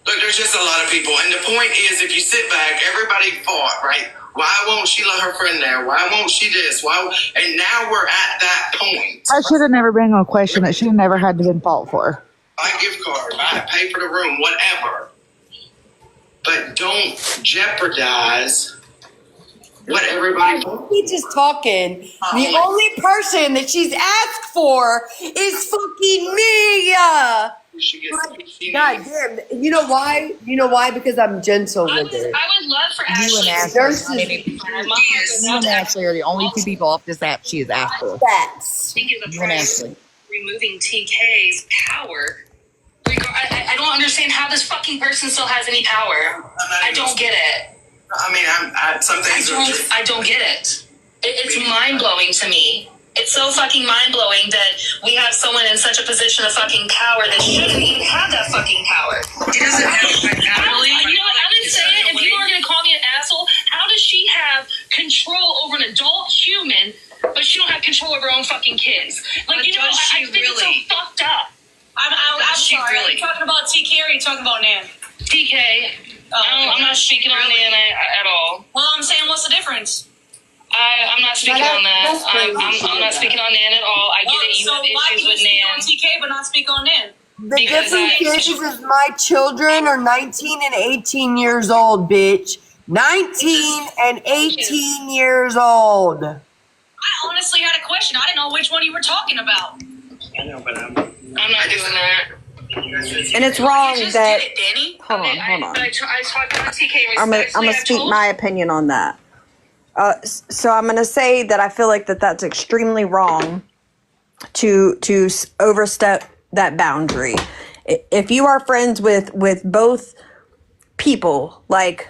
Look, there's just a lot of people, and the point is, if you sit back, everybody fought, right? Why won't she let her friend there? Why won't she this? Why? And now we're at that point. I should have never been a question that should have never had to been fought for. Buy a gift card, pay for the room, whatever. But don't jeopardize what everybody. He's just talking. The only person that she's asked for is fucking me. She gets. God damn. You know why? You know why? Because I'm gentle with it. I would love for You and Ashley. Ashley. You and Ashley are the only two people off this app she has asked for. Facts. I think is a You and price Ashley. removing TK's power. I don't understand how this fucking person still has any power. I don't get it. I mean, some things are just. I don't get it. It's mind blowing to me. It's so fucking mind blowing that we have someone in such a position of fucking power that shouldn't even have that fucking power. She doesn't have that power. You know what? I'm gonna say it. If you are gonna call me an asshole, how does she have control over an adult human, but she don't have control over her own fucking kids? Like, But you know, does I she think it's really? so fucked up. I'm She sorry. Are really- you talking about TK or are you talking about Nan? TK, I'm not speaking on Nan at all. Well, I'm saying, what's the difference? I'm not speaking on that. I'm not speaking on Nan at all. I get it. You So have why issues can you with speak on Nan. TK but not speak on Nan? The Because difference is my children are 19 and 18 years old, bitch. 19 and 18 years old. I honestly had a question. I didn't know which one you were talking about. I know, but I'm not doing that. And it's wrong You just that. did it, Danny. Hold on. I talked about TK I'm respectfully. gonna speak my opinion on that. So I'm gonna say that I feel like that's extremely wrong to overstep that boundary. If you are friends with both people, like,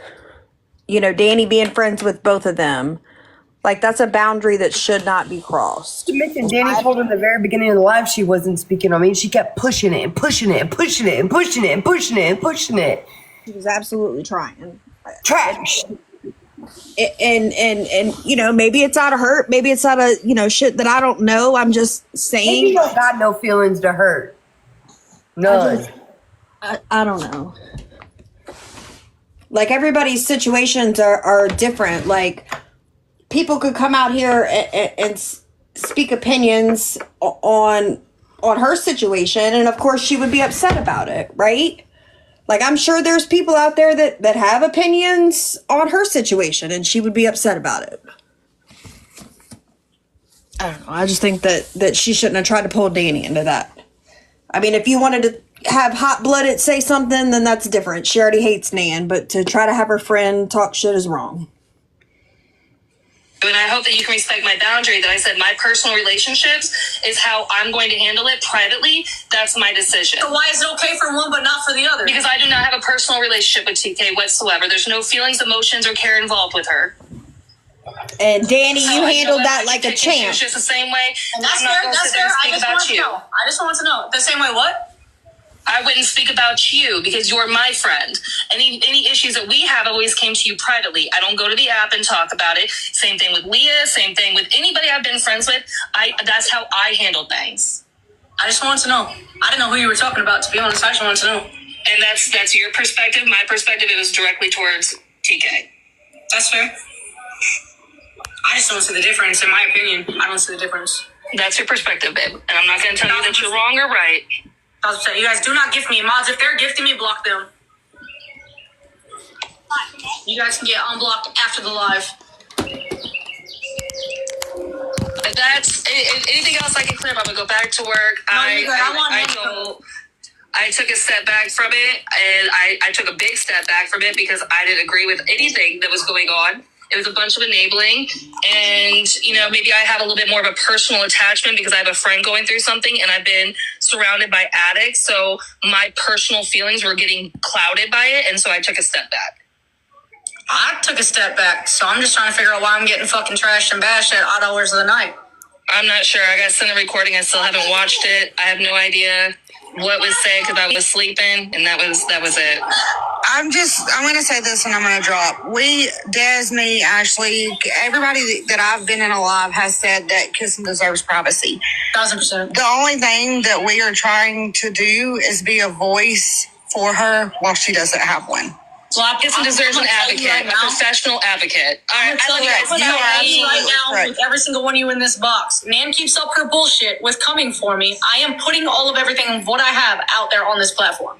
you know, Danny being friends with both of them, like, that's a boundary that should not be crossed. To mention, Danny told her in the very beginning of the live she wasn't speaking on me. She kept pushing it and pushing it and pushing it and pushing it and pushing it and pushing it. She was absolutely trying. Trash. And you know, maybe it's out of hurt, maybe it's out of, you know, shit that I don't know. I'm just Maybe saying. you don't got no feelings to hurt. None. I don't know. Like, everybody's situations are different. Like, people could come out here and speak opinions on her situation, and of course she would be upset about it, right? Like, I'm sure there's people out there that have opinions on her situation, and she would be upset about it. I don't know. I just think that she shouldn't have tried to pull Danny into that. I mean, if you wanted to have hot-blooded say something, then that's different. She already hates Nan, but to try to have her friend talk shit is wrong. And I hope that you can respect my boundary that I said my personal relationships is how I'm going to handle it privately. That's my decision. So why is it okay for one but not for the other? Because I do not have a personal relationship with TK whatsoever. There's no feelings, emotions, or care involved with her. And Danny, you So, handled what? that I like can a take champ. issues just the same way. And that's I'm not fair. gonna That's sit there fair. and I speak just want about to you. know. I just want to know. The same way what? I wouldn't speak about you because you're my friend. Any issues that we have always came to you privately. I don't go to the app and talk about it. Same thing with Leah. Same thing with anybody I've been friends with. That's how I handle things. I just wanted to know. I didn't know who you were talking about, to be honest. I just wanted to know. And that's your perspective. My perspective, it was directly towards TK. That's fair. I just don't see the difference, in my opinion. I don't see the difference. That's your perspective, babe. And I'm not going to tell you that you're wrong or right. I was saying, you guys do not gift me mods. If they're gifting me, block them. You guys can get unblocked after the live. If that's anything else I can clear up, I'm going to go back to work. I took a step back from it, and I took a big step back from it because I didn't agree with anything that was going on. It was a bunch of enabling, and, maybe I have a little bit more of a personal attachment because I have a friend going through something, and I've been surrounded by addicts, so my personal feelings were getting clouded by it, and so I took a step back. I took a step back, so I'm just trying to figure out why I'm getting fucking trashed and bashed at odd hours of the night. I'm not sure. I got sent a recording. I still haven't watched it. I have no idea what was said because I was sleeping, and that was it. I'm going to say this and I'm going to drop. Des, me, Ashley, everybody that I've been in a live has said that kissing deserves privacy. 1000%. The only thing that we are trying to do is be a voice for her while she doesn't have one. Well, Kissing deserves an advocate, a professional advocate. I'm telling you correct. right You are now, absolutely right now correct. with every single one of you in this box. Nan keeps up her bullshit with coming for me. I am putting all of everything of what I have out there on this platform.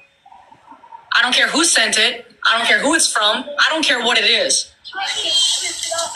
I don't care who sent it. I don't care who it's from. I don't care what it is.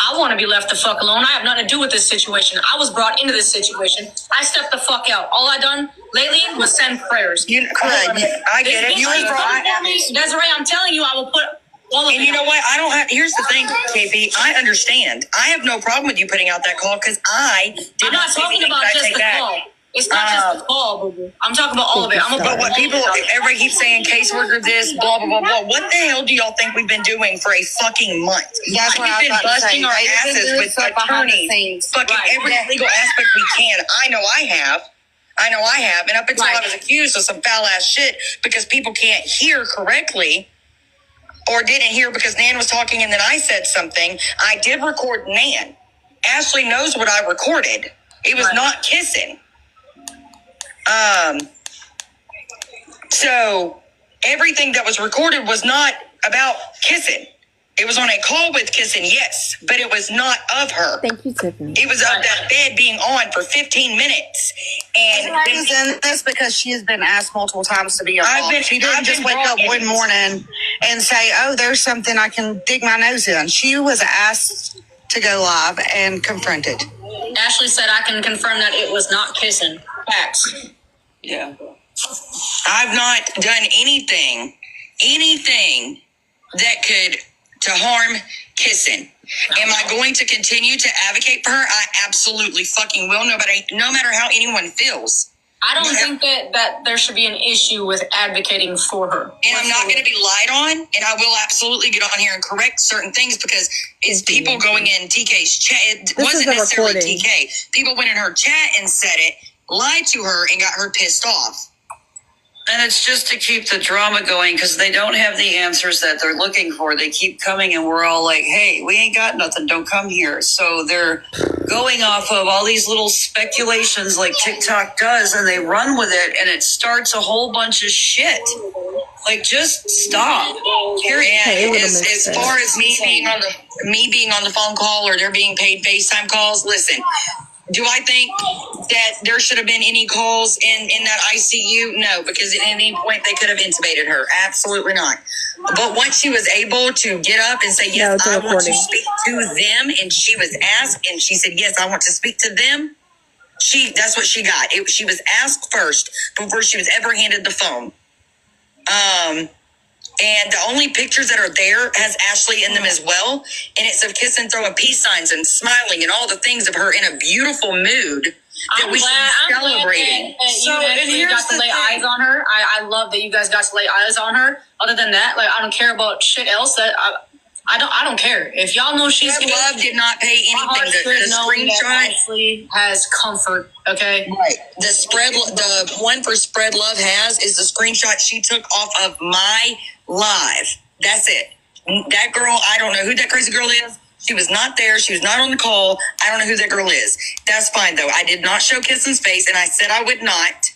I want to be left the fuck alone. I have nothing to do with this situation. I was brought into this situation. I stepped the fuck out. All I done lately was send prayers. Correct. I get it. You were brought for me, Desiree, I'm telling you, I will put all of it. And you know what? I don't have. Here's the thing, KP. I understand. I have no problem with you putting out that call because I did I'm not say talking anything about that I just take the back. call. It's not just the call, boo-boo. I'm talking about all of it. But what everybody keeps saying, caseworker this, blah, blah, blah, blah. What the hell do y'all think we've been doing for a fucking month? That's what I We've was been about to busting say. our They've been asses doing with stuff behind the attorneys, scenes. fucking every legal aspect we can. I know I have. And up until I was accused of some foul ass shit because people can't hear correctly or didn't hear because Nan was talking and then I said something. I did record Nan. Ashley knows what I recorded. It was not kissing. So everything that was recorded was not about kissing. It was on a call with kissing, yes, but it was not of her. Thank you, Tiffany. It was of that bed being on for 15 minutes. And She's in this because she has been asked multiple times to be involved. She didn't just wake up one morning and say, oh, there's something I can dig my nose in. She was asked to go live and confronted. Ashley said I can confirm that it was not kissing. Facts. Yeah. I've not done anything that could to harm kissing. Am I going to continue to advocate for her? I absolutely fucking will, no matter how anyone feels. I don't think that there should be an issue with advocating for her. And I'm not going to be lied on, and I will absolutely get on here and correct certain things because it's people going in TK's chat. It wasn't necessarily TK. People went in her chat and said it, lied to her, and got her pissed off. And it's just to keep the drama going because they don't have the answers that they're looking for. They keep coming and we're all like, hey, we ain't got nothing. Don't come here. So they're going off of all these little speculations like TikTok does and they run with it and it starts a whole bunch of shit. Like, just stop. And as far as me being on the phone call or they're being paid FaceTime calls, listen, do I think that there should have been any calls in that ICU? No, because at any point they could have intubated her. Absolutely not. But once she was able to get up and say, yes, I want to speak to them, and she was asked, and she said, yes, I want to speak to them, that's what she got. She was asked first before she was ever handed the phone. And the only pictures that are there has Ashley in them as well. And it's of kissing, throwing peace signs and smiling and all the things of her in a beautiful mood that we should be celebrating. So, and you got to lay eyes on her. I love that you guys got to lay eyes on her. Other than that, like, I don't care about shit else. That I don't care. If y'all know she's Spread Love did not pay anything. The screenshot Ashley has comfort. Okay, right. The one for Spread Love is the screenshot she took off of my live. That's it. That girl, I don't know who that crazy girl is. She was not there. She was not on the call. I don't know who that girl is. That's fine though. I did not show Kissing's face, and I said I would not.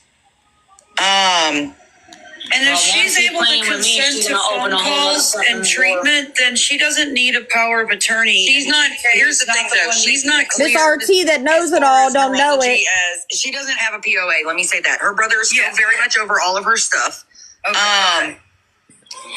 And if she's able to consent to phone calls and treatment, then she doesn't need a power of attorney. She's not. Here's the thing, though. She's not clear. This RT that knows it all don't know it. She doesn't have a POA. Let me say that. Her brother is still very much over all of her stuff. Okay.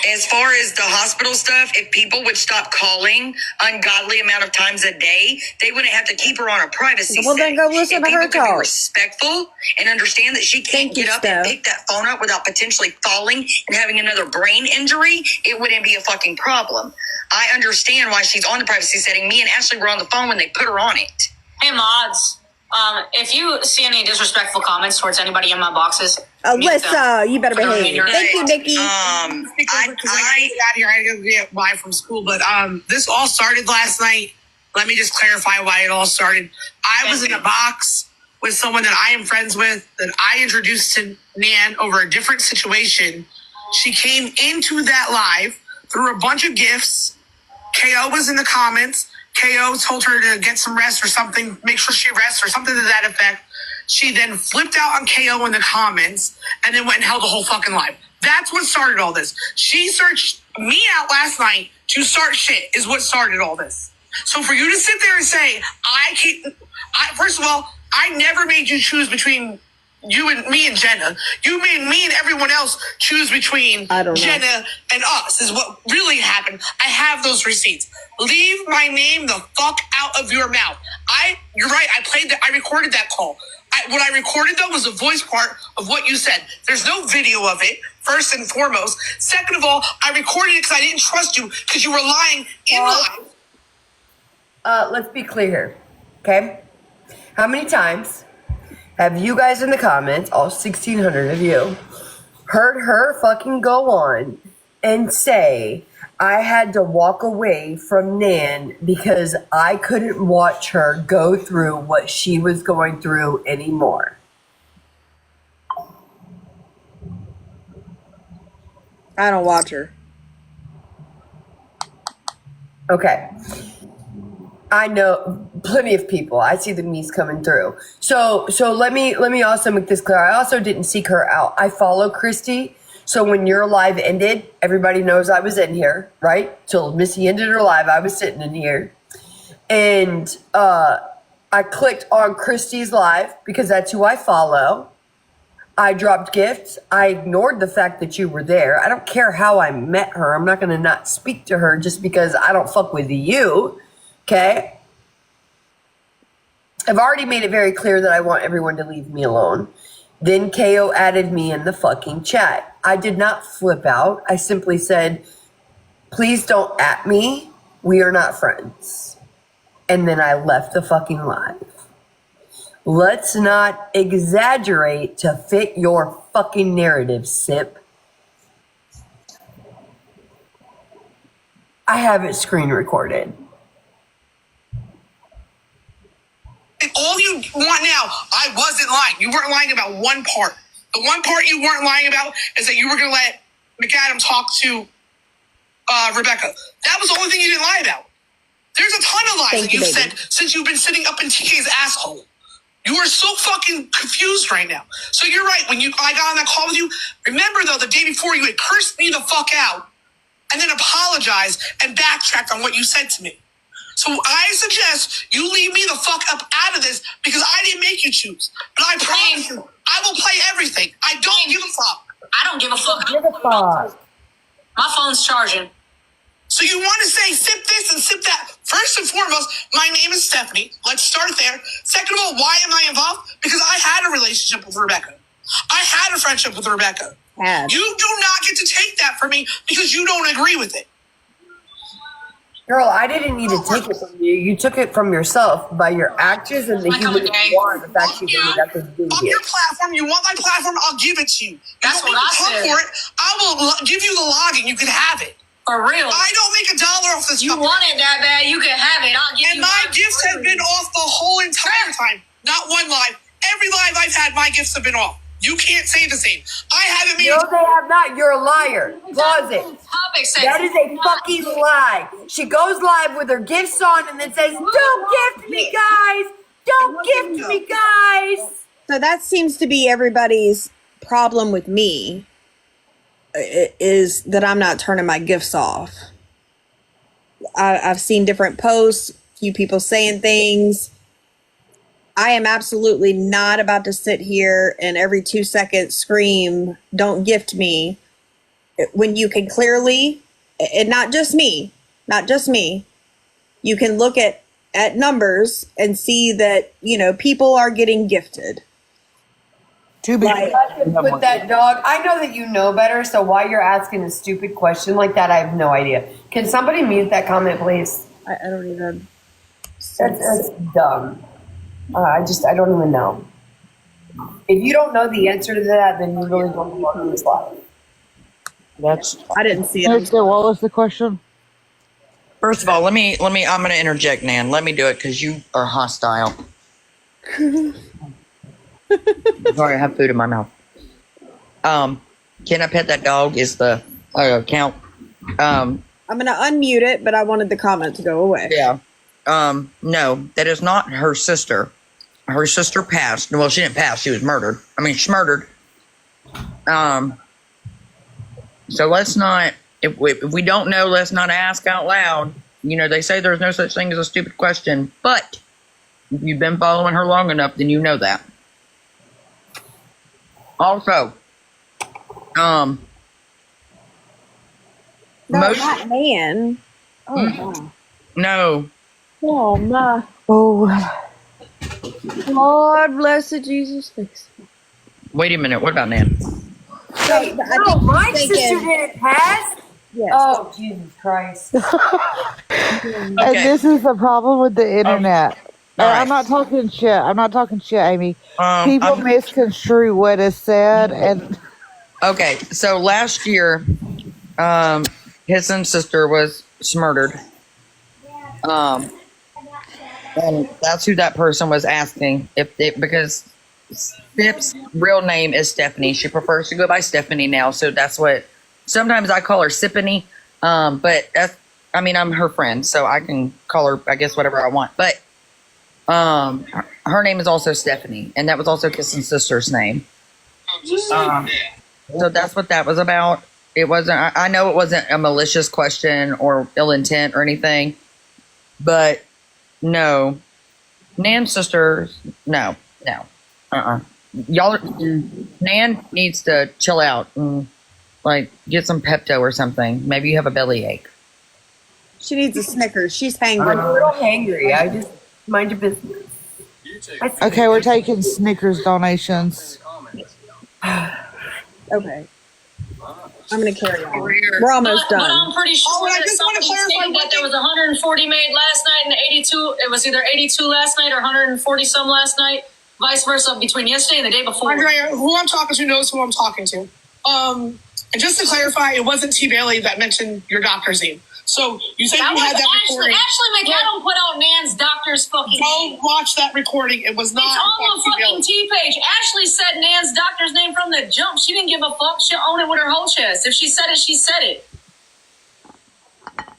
As far as the hospital stuff, if people would stop calling ungodly amount of times a day, they wouldn't have to keep her on a privacy. Well, then go listen to her talk. talk. Respectful and understand that she can't get up and pick that phone up without potentially falling and having another brain injury, it wouldn't be a fucking problem. I understand why she's on the privacy setting. Me and Ashley were on the phone when they put her on it. Hey, mods. If you see any disrespectful comments towards anybody in my boxes, Alyssa, you better behave. Thank you, Nikki. I got out here. I had to go get Y from school, but this all started last night. Let me just clarify why it all started. I was in a box with someone that I am friends with that I introduced to Nan over a different situation. She came into that live through a bunch of gifts. KO was in the comments. KO told her to get some rest or something, make sure she rests or something to that effect. She then flipped out on KO in the comments and then went and held the whole fucking live. That's what started all this. She searched me out last night to start shit is what started all this. So for you to sit there and say, first of all, I never made you choose between you and me and Jenna. You made me and everyone else choose between Jenna and us is what really happened. I have those receipts. Leave my name the fuck out of your mouth. You're right. I recorded that call. What I recorded though was the voice part of what you said. There's no video of it, first and foremost. Second of all, I recorded it because I didn't trust you because you were lying in live. Let's be clear here. Okay? How many times have you guys in the comments, all 1,600 of you, heard her fucking go on and say, I had to walk away from Nan because I couldn't watch her go through what she was going through anymore? I don't watch her. Okay. I know plenty of people. I see the me's coming through. So let me also make this clear. I also didn't seek her out. I follow Christy. So when your live ended, everybody knows I was in here, right? Till Missy ended her live, I was sitting in here. And I clicked on Christy's live because that's who I follow. I dropped gifts. I ignored the fact that you were there. I don't care how I met her. I'm not going to not speak to her just because I don't fuck with you. Okay? I've already made it very clear that I want everyone to leave me alone. Then KO added me in the fucking chat. I did not flip out. I simply said, please don't at me. We are not friends. And then I left the fucking live. Let's not exaggerate to fit your fucking narrative, Sip. I have it screen recorded. All you want now, I wasn't lying. You weren't lying about one part. The one part you weren't lying about is that you were going to let McAdam talk to Rebecca. That was the only thing you didn't lie about. There's a ton of lies that you've said since you've been sitting up in TK's asshole. You are so fucking confused right now. So you're right. When I got on that call with you, remember though, the day before you had cursed me the fuck out and then apologized and backtracked on what you said to me. So I suggest you leave me the fuck up out of this because I didn't make you choose. But I promise you, I will play everything. I don't give a fuck. I don't give a fuck. My phone's charging. So you want to say sip this and sip that. First and foremost, my name is Stephanie. Let's start there. Second of all, why am I involved? Because I had a relationship with Rebecca. I had a friendship with Rebecca. had. You do not get to take that from me because you don't agree with it. Girl, I didn't need to take it from you. You took it from yourself by your actions and the human you are. The fact you did nothing to do with On it. your platform, you want my platform, I'll give it to you. That's what I said. For it, I will give you the login. You can have it. For real. I don't make $1 off this. You want it that bad, you can have it. I'll give you. And my gifts have been off the whole entire time. Not one live. Every live I've had, my gifts have been off. You can't say the same. I haven't made. No, they have not. You're a liar. Pause it. Topic says That is a fucking lie. She goes live with her gifts on and then says, "Don't gift me, guys. Don't gift me, guys." So that seems to be everybody's problem with me, is that I'm not turning my gifts off. I've seen different posts, few people saying things. I am absolutely not about to sit here and every 2 seconds scream, "Don't gift me," when you can clearly, and not just me, you can look at numbers and see that, people are getting gifted. Put that dog. I know that you know better, so why you're asking a stupid question like that, I have no idea. Can somebody mute that comment, please? I don't even. That's dumb. I don't even know. If you don't know the answer to that, then you really don't belong in this life. I didn't see it. What was the question? First of all, let me. I'm going to interject, Nan. Let me do it because you are hostile. Sorry, I have food in my mouth. Can I pet that dog? Is the count? I'm going to unmute it, but I wanted the comment to go away. Yeah. No, that is not her sister. Her sister passed. Well, she didn't pass. She was murdered. I mean, she's murdered. So let's not, if we don't know, let's not ask out loud. They say there's no such thing as a stupid question, but if you've been following her long enough, then you know that. Also, No, not man. Oh, wow. No. Oh, my. Oh, Lord bless it, Jesus. Wait a minute. What about Nan? Wait, my sister didn't pass. Yes. Oh, Jesus Christ. And this is the problem with the internet. I'm not talking shit. Amy. People misconstrue what is said, and okay. So last year, his own sister was murdered. And that's who that person was asking because Step's real name is Stephanie. She prefers to go by Stephanie now, so that's what. Sometimes I call her Sippany, but I'm her friend, so I can call her, I guess, whatever I want. But her name is also Stephanie, and that was also Kissen's sister's name. So that's what that was about. It wasn't. I know it wasn't a malicious question or ill intent or anything, but no, Nan's sister, no. Y'all, Nan needs to chill out and get some Pepto or something. Maybe you have a bellyache. She needs a Snickers. She's hangry. I'm a little hangry. I just mind your business. okay, we're taking Snickers donations. Okay. I'm going to carry on. We're almost done. But I'm pretty sure I just want to clarify that there was 140 made last night and 82. It was either 82 last night or 140 some last night. Vice versa between yesterday and the day before. Andrea, who I'm talking to knows who I'm talking to. And just to clarify, it wasn't T. Bailey that mentioned your doctor's name. So you said you had that recording. Ashley McAdam put out Nan's doctor's fucking name. Go watch that recording. It was not. It's on the fucking T page. Ashley said Nan's doctor's name from the jump. She didn't give a fuck. She'll own it with her whole chest. If she said it, she said it.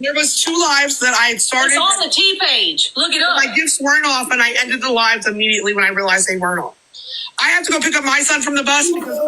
There was 2 lives that I had started. It's on the T page. Look it up. My gifts weren't off, and I ended the lives immediately when I realized they weren't off. I have to go pick up my son from the bus because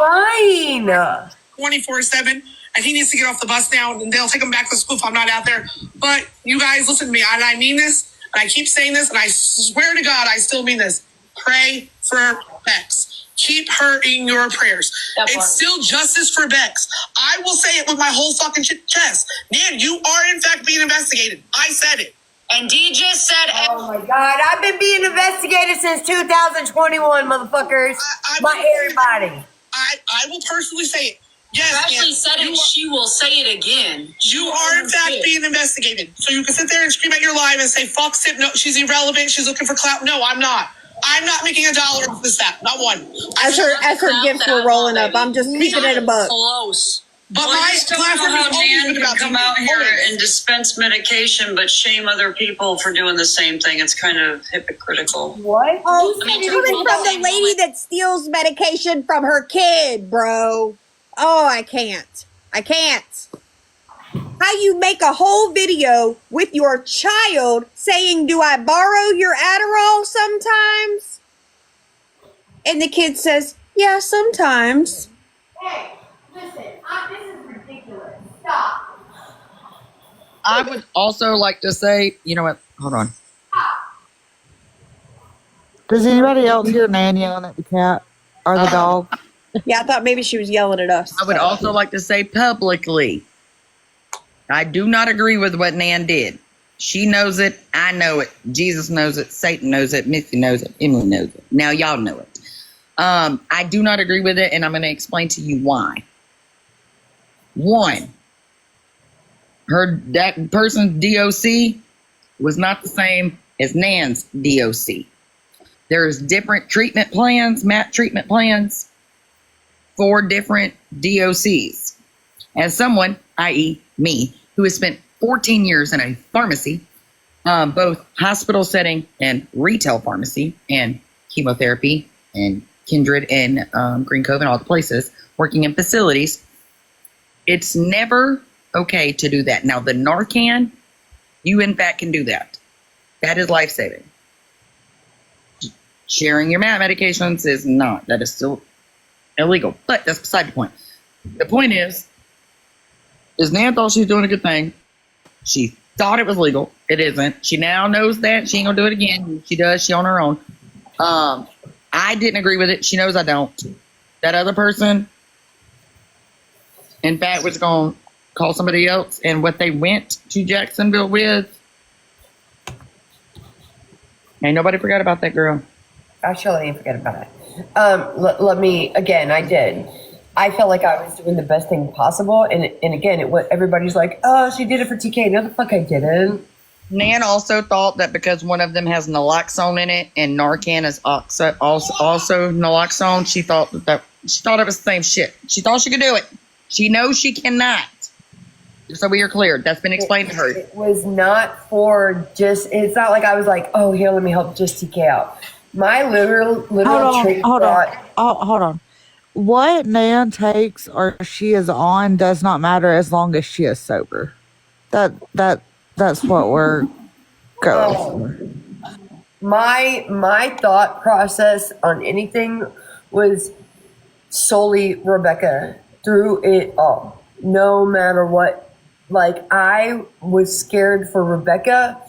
24/7, and he needs to get off the bus now, and they'll take him back to school if I'm not out there. But you guys, listen to me, and I mean this, and I keep saying this, and I swear to God, I still mean this. Pray for Bex. Keep her in your prayers. It's still justice for Bex. I will say it with my whole fucking chest. Nan, you are in fact being investigated. I said it. And D just said, "Oh my God, I've been being investigated since 2021, motherfuckers." Everybody. I will personally say it. Yes, Ashley said it. She will say it again. You are in fact being investigated. So you can sit there and scream at your live and say, fuck Sip. No, she's irrelevant. She's looking for clout. No, I'm not. I'm not making $1 off this app. Not one. As her gifts were rolling up, I'm just keeping it a buck. Close. But my platform is always been about come out here and dispense medication, but shame other people for doing the same thing. It's kind of hypocritical. What? Oh, coming from the lady that steals medication from her kid, bro. Oh, I can't. How you make a whole video with your child saying, do I borrow your Adderall sometimes? And the kid says, yeah, sometimes. Hey, listen, this is ridiculous. Stop. I would also like to say, you know what? Hold on. Does anybody else hear Nan yelling at the cat or the dog? Yeah, I thought maybe she was yelling at us. I would also like to say publicly, I do not agree with what Nan did. She knows it. I know it. Jesus knows it. Satan knows it. Missy knows it. Emily knows it. Now y'all know it. I do not agree with it, and I'm going to explain to you why. One, that person's DOC was not the same as Nan's DOC. There's different treatment plans, MAP treatment plans, for different DOCs. As someone, i.e. me, who has spent 14 years in a pharmacy, both hospital setting and retail pharmacy, and chemotherapy and Kindred and Green Cove and all the places, working in facilities, it's never okay to do that. Now, the Narcan, you in fact can do that. That is life-saving. Sharing your MAP medications is not. That is still illegal. But that's beside the point. The point is Nan thought she was doing a good thing. She thought it was legal. It isn't. She now knows that. She ain't going to do it again. She does. She on her own. I didn't agree with it. She knows I don't. That other person, in fact, was going to call somebody else. And what they went to Jacksonville with, ain't nobody forgot about that girl. I surely didn't forget about it. Let me, again, I did. I felt like I was doing the best thing possible. And again, everybody's like, oh, she did it for TK. No, the fuck I didn't. Nan also thought that because one of them has naloxone in it and Narcan is also naloxone, she thought it was the same shit. She thought she could do it. She knows she cannot. So we are cleared. That's been explained to her. It was not for just, it's not like I was like, oh, here, let me help just TK out. My literal hold on. What Nan takes or she is on does not matter as long as she is sober. That's what we're going for. My thought process on anything was solely Rebecca through it all, no matter what. Like, I was scared for Rebecca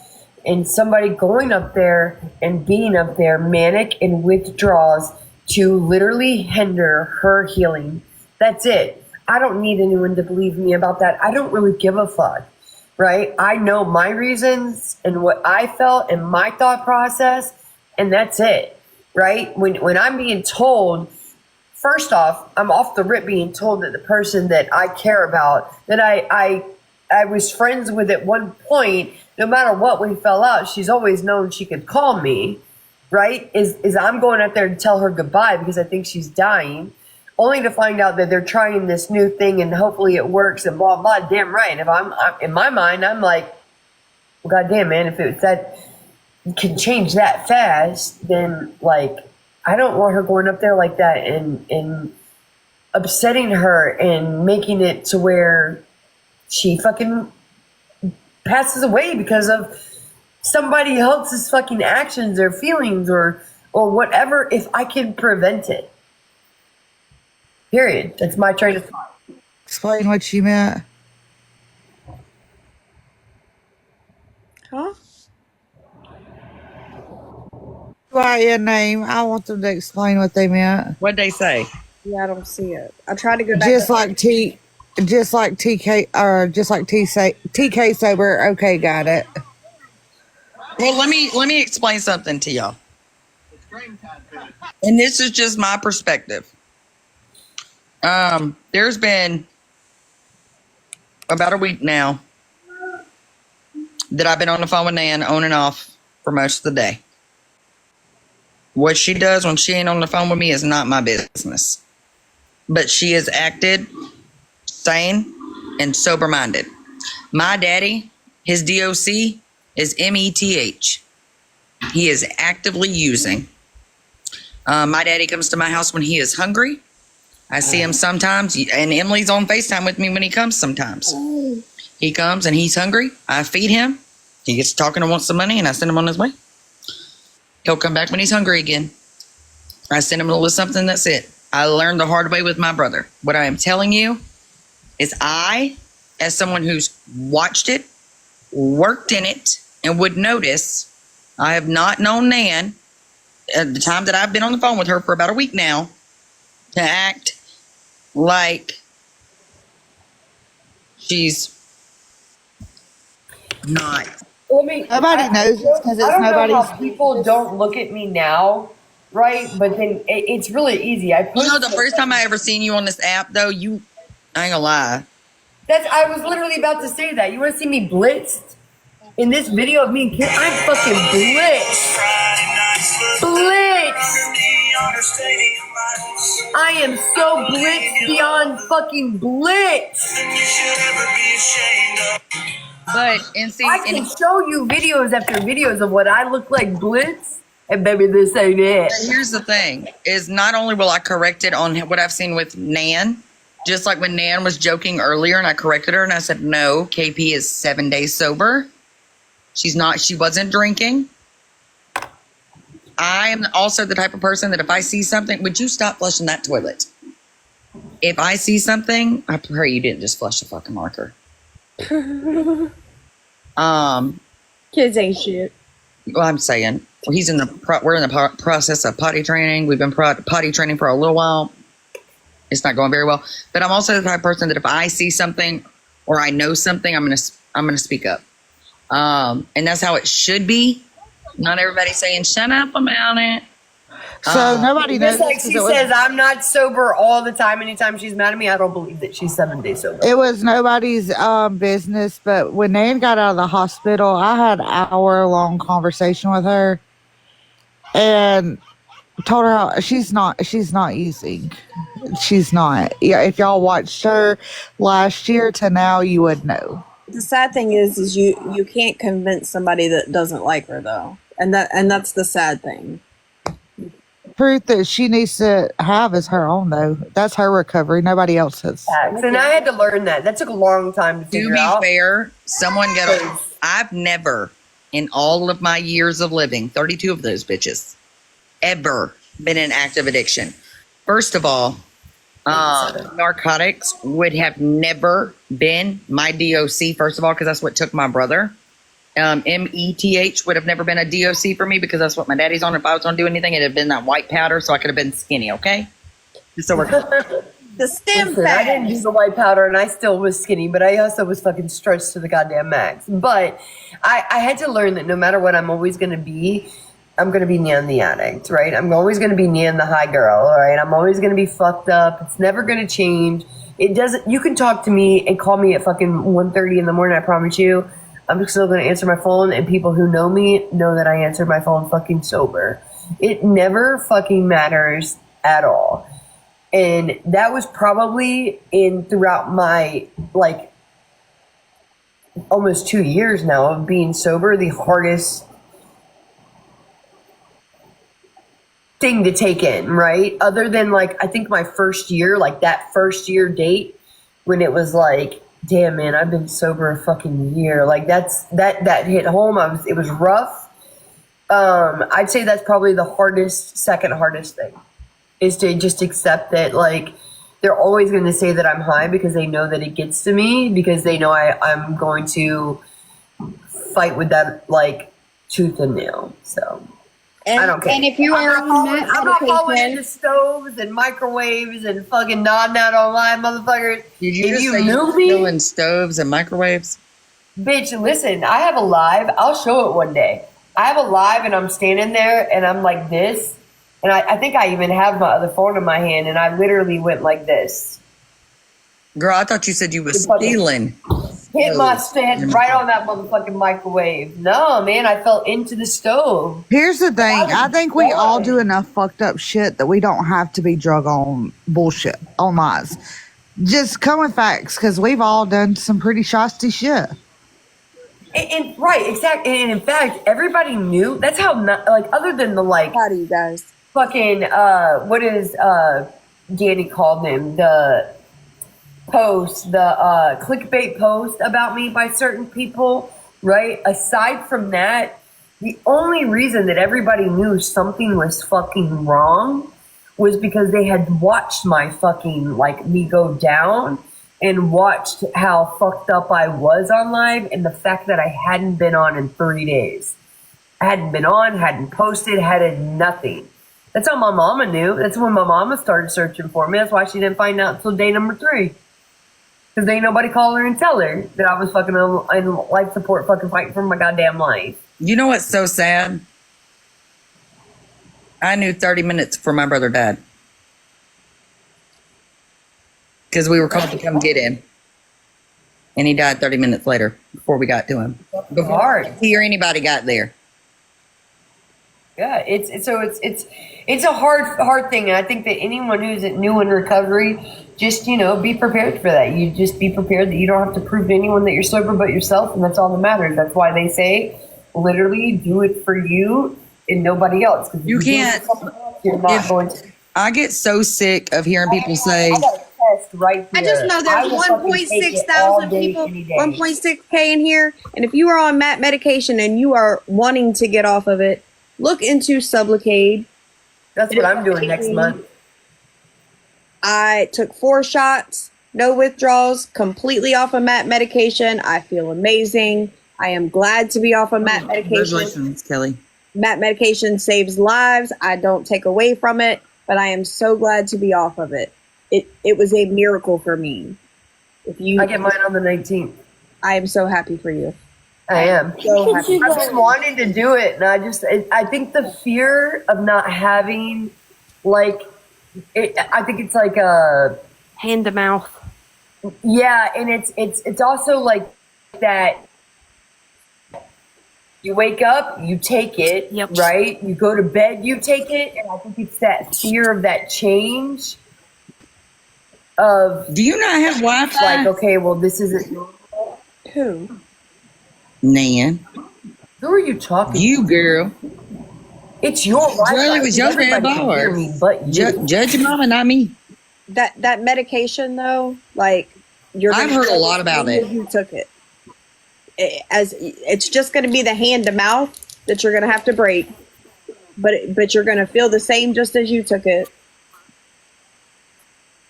and somebody going up there and being up there manic and withdrawals to literally hinder her healing. That's it. I don't need anyone to believe me about that. I don't really give a fuck, right? I know my reasons and what I felt and my thought process, and that's it, right? When I'm being told, first off, I'm off the rip being told that the person that I care about, that I was friends with at one point, no matter what we fell out, she's always known she could call me, right? Is I'm going out there to tell her goodbye because I think she's dying, only to find out that they're trying this new thing and hopefully it works and blah, blah. Damn right. If I'm in my mind, I'm like, well, goddamn, man, if it's that can change that fast, then like, I don't want her going up there like that and upsetting her and making it to where she fucking passes away because of somebody else's fucking actions or feelings or whatever, if I can prevent it. Period. That's my train of thought. Explain what she meant. Huh? Write your name. I want them to explain what they meant. What'd they say? Yeah, I don't see it. I tried to go back. Just like TK, or just like TK sober. Okay, got it. Well, let me explain something to y'all. And this is just my perspective. There's been about a week now that I've been on the phone with Nan on and off for most of the day. What she does when she ain't on the phone with me is not my business. But she has acted sane and sober-minded. My daddy, his DOC is METH. He is actively using. My daddy comes to my house when he is hungry. I see him sometimes, and Emily's on FaceTime with me when he comes sometimes. He comes and he's hungry. I feed him. He gets talking and wants some money, and I send him on his way. He'll come back when he's hungry again. I send him a little something, that's it. I learned the hard way with my brother. What I am telling you is I, as someone who's watched it, worked in it, and would notice, I have not known Nan, at the time that I've been on the phone with her for about a week now, to act like she's not. Nobody knows it's because it's I don't know nobody's how people don't look at me now, right? But then it's really easy. The first time I ever seen you on this app, though, I ain't gonna lie. I was literally about to say that. You want to see me blitzed? In this video of me and Kim, I'm fucking blitzed. Blitzed! I am so blitzed beyond fucking blitzed. I can show you videos after videos of what I look like blitzed, and baby, this ain't it. Here's the thing, is not only will I correct it on what I've seen with Nan, just like when Nan was joking earlier and I corrected her and I said, no, KP is 7 days sober. She wasn't drinking. I am also the type of person that if I see something, would you stop flushing that toilet? If I see something, I pray you didn't just flush the fucking marker. Kids ain't shit. Well, I'm saying we're in the process of potty training. We've been potty training for a little while. It's not going very well, but I'm also the type of person that if I see something or I know something, I'm gonna speak up. And that's how it should be. Not everybody saying shut up about it. So nobody knows. Just like she says, I'm not sober all the time. Anytime she's mad at me, I don't believe that she's 7 days sober. It was nobody's business, but when Nan got out of the hospital, I had an hour-long conversation with her and told her how she's not using. She's not. Yeah, if y'all watched her last year to now, you would know. The sad thing is you can't convince somebody that doesn't like her though, and that's the sad thing. Truth that she needs to have is her own though. That's her recovery. Nobody else's. And I had to learn that. That took a long time to figure out. To be fair, I've never, in all of my years of living, 32 of those bitches, ever been in active addiction. First of all, narcotics would have never been my DOC, first of all, because that's what took my brother. METH would have never been a DOC for me because that's what my daddy's on. If I was going to do anything, it'd have been that white powder, so I could have been skinny, okay? So we're the stem Listen, I didn't use the white powder and I still was skinny, but I also was fucking stretched to the goddamn max. But I had to learn that no matter what I'm always going to be, I'm going to be Nan the addict, right? I'm always going to be Nan the high girl, right? I'm always going to be fucked up. It's never going to change. It doesn't. You can talk to me and call me at fucking 1:30 in the morning, I promise you. I'm still going to answer my phone, and people who know me know that I answer my phone fucking sober. It never fucking matters at all. And that was probably throughout my, like, almost 2 years now of being sober, the hardest thing to take in, right? Other than, like, I think my first year, like that first year date when it was like, damn, man, I've been sober a fucking year. Like that hit home. It was rough. I'd say that's probably the second hardest thing is to just accept that, like, they're always going to say that I'm high because they know that it gets to me, because they know I'm going to fight with that, like, tooth and nail. So I don't care. And if you are I'm not falling into stoves and microwaves and fucking nodding out online, motherfuckers. Did you just say you're still in stoves and microwaves? Bitch, listen, I have a live. I'll show it one day. I have a live and I'm standing there and I'm like this. And I think I even have my other phone in my hand, and I literally went like this. Girl, I thought you said you was stealing. Hit my stand right on that motherfucking microwave. No, man, I fell into the stove. Here's the thing. I think we all do enough fucked up shit that we don't have to be drug on bullshit, on lies. Just come with facts, because we've all done some pretty shosty shit. And right, exactly. And in fact, everybody knew. That's how, like, other than the, like, How do you guys? fucking, what is, Danny called him? The post, the clickbait post about me by certain people, right? Aside from that, the only reason that everybody knew something was fucking wrong was because they had watched my fucking, like, me go down and watched how fucked up I was on live and the fact that I hadn't been on in 3 days. I hadn't been on, hadn't posted, had nothing. That's how my mama knew. That's when my mama started searching for me. That's why she didn't find out until day number 3. Because ain't nobody call her and tell her that I was fucking in life support fucking fighting for my goddamn life. You know what's so sad? I knew 30 minutes before my brother died. Because we were called to come get him. And he died 30 minutes later before we got to him. Before he or anybody got there. Yeah, it's a hard thing, and I think that anyone who's new in recovery, just, you know, be prepared for that. You just be prepared that you don't have to prove to anyone that you're sober but yourself, and that's all that matters. That's why they say, literally, do it for you and nobody else. Because you can't. You're not going to. I get so sick of hearing people say, right I just know there's 1.6 thousand people, 1.6K in here, and if you are on MAT medication and you are wanting to get off of it, look into Sublocade. That's what I'm doing next month. I took 4 shots, no withdrawals, completely off of MAT medication. I feel amazing. I am glad to be off of MAT medication. Congratulations, Kelly. MAT medication saves lives. I don't take away from it, but I am so glad to be off of it. It was a miracle for me. I get mine on the 19th. I am so happy for you. I am. So happy. I've been wanting to do it, and I think the fear of not having, like, I think it's like a hand to mouth. Yeah, and it's also like that. You wake up, you take it, right? You go to bed, you take it, and I think it's that fear of that change. Do you not have Wi-Fi? Like, okay, well, this isn't normal. Who? Nan. Who are you talking to? You, girl. It's your Wi-Fi. Really, it was your bad bar. Judge your mama, not me. That medication, though, like, I've heard a lot about it. You took it. As it's just going to be the hand to mouth that you're going to have to break, but you're going to feel the same just as you took it.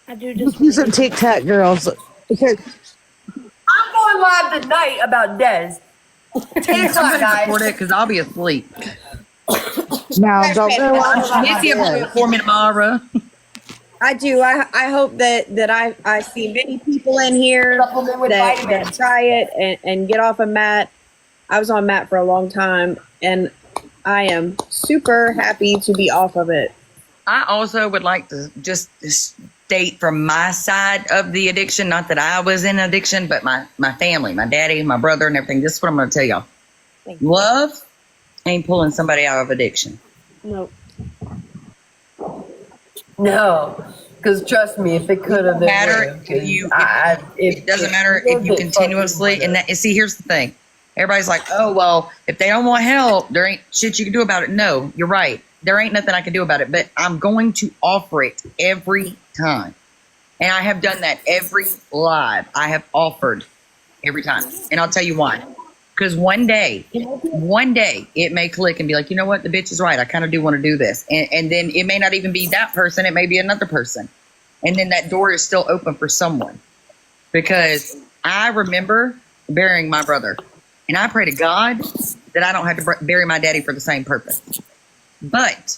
I do just do some TikTok girls. I'm going live tonight about Des. 10 o'clock, guys. Because I'll be asleep. No, don't go live. Missy will for me tomorrow. I do. I hope that I see many people in here that try it and get off of MAT. I was on MAT for a long time, and I am super happy to be off of it. I also would like to just state from my side of the addiction, not that I was in addiction, but my family, my daddy, my brother, and everything. This is what I'm going to tell y'all. Love ain't pulling somebody out of addiction. Nope. No, because trust me, if it could have, it doesn't matter if you continuously. And see, here's the thing: everybody's like, "Oh, well, if they don't want help, there ain't shit you can do about it." No, you're right. There ain't nothing I can do about it, but I'm going to offer it every time, and I have done that every live. I have offered every time, and I'll tell you why. Because one day it may click and be like, you know what, the bitch is right. I kind of do want to do this. And then it may not even be that person. It may be another person. And then that door is still open for someone. Because I remember burying my brother. And I pray to God that I don't have to bury my daddy for the same purpose. But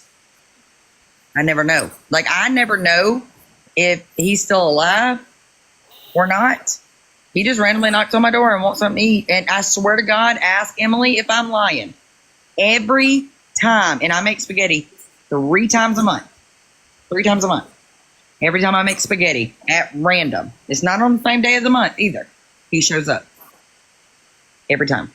I never know. Like, I never know if he's still alive or not. He just randomly knocks on my door and wants something to eat. And I swear to God, ask Emily if I'm lying. Every time. And I make spaghetti 3 times a month. 3 times a month. Every time I make spaghetti at random. It's not on the same day of the month either. He shows up. Every time.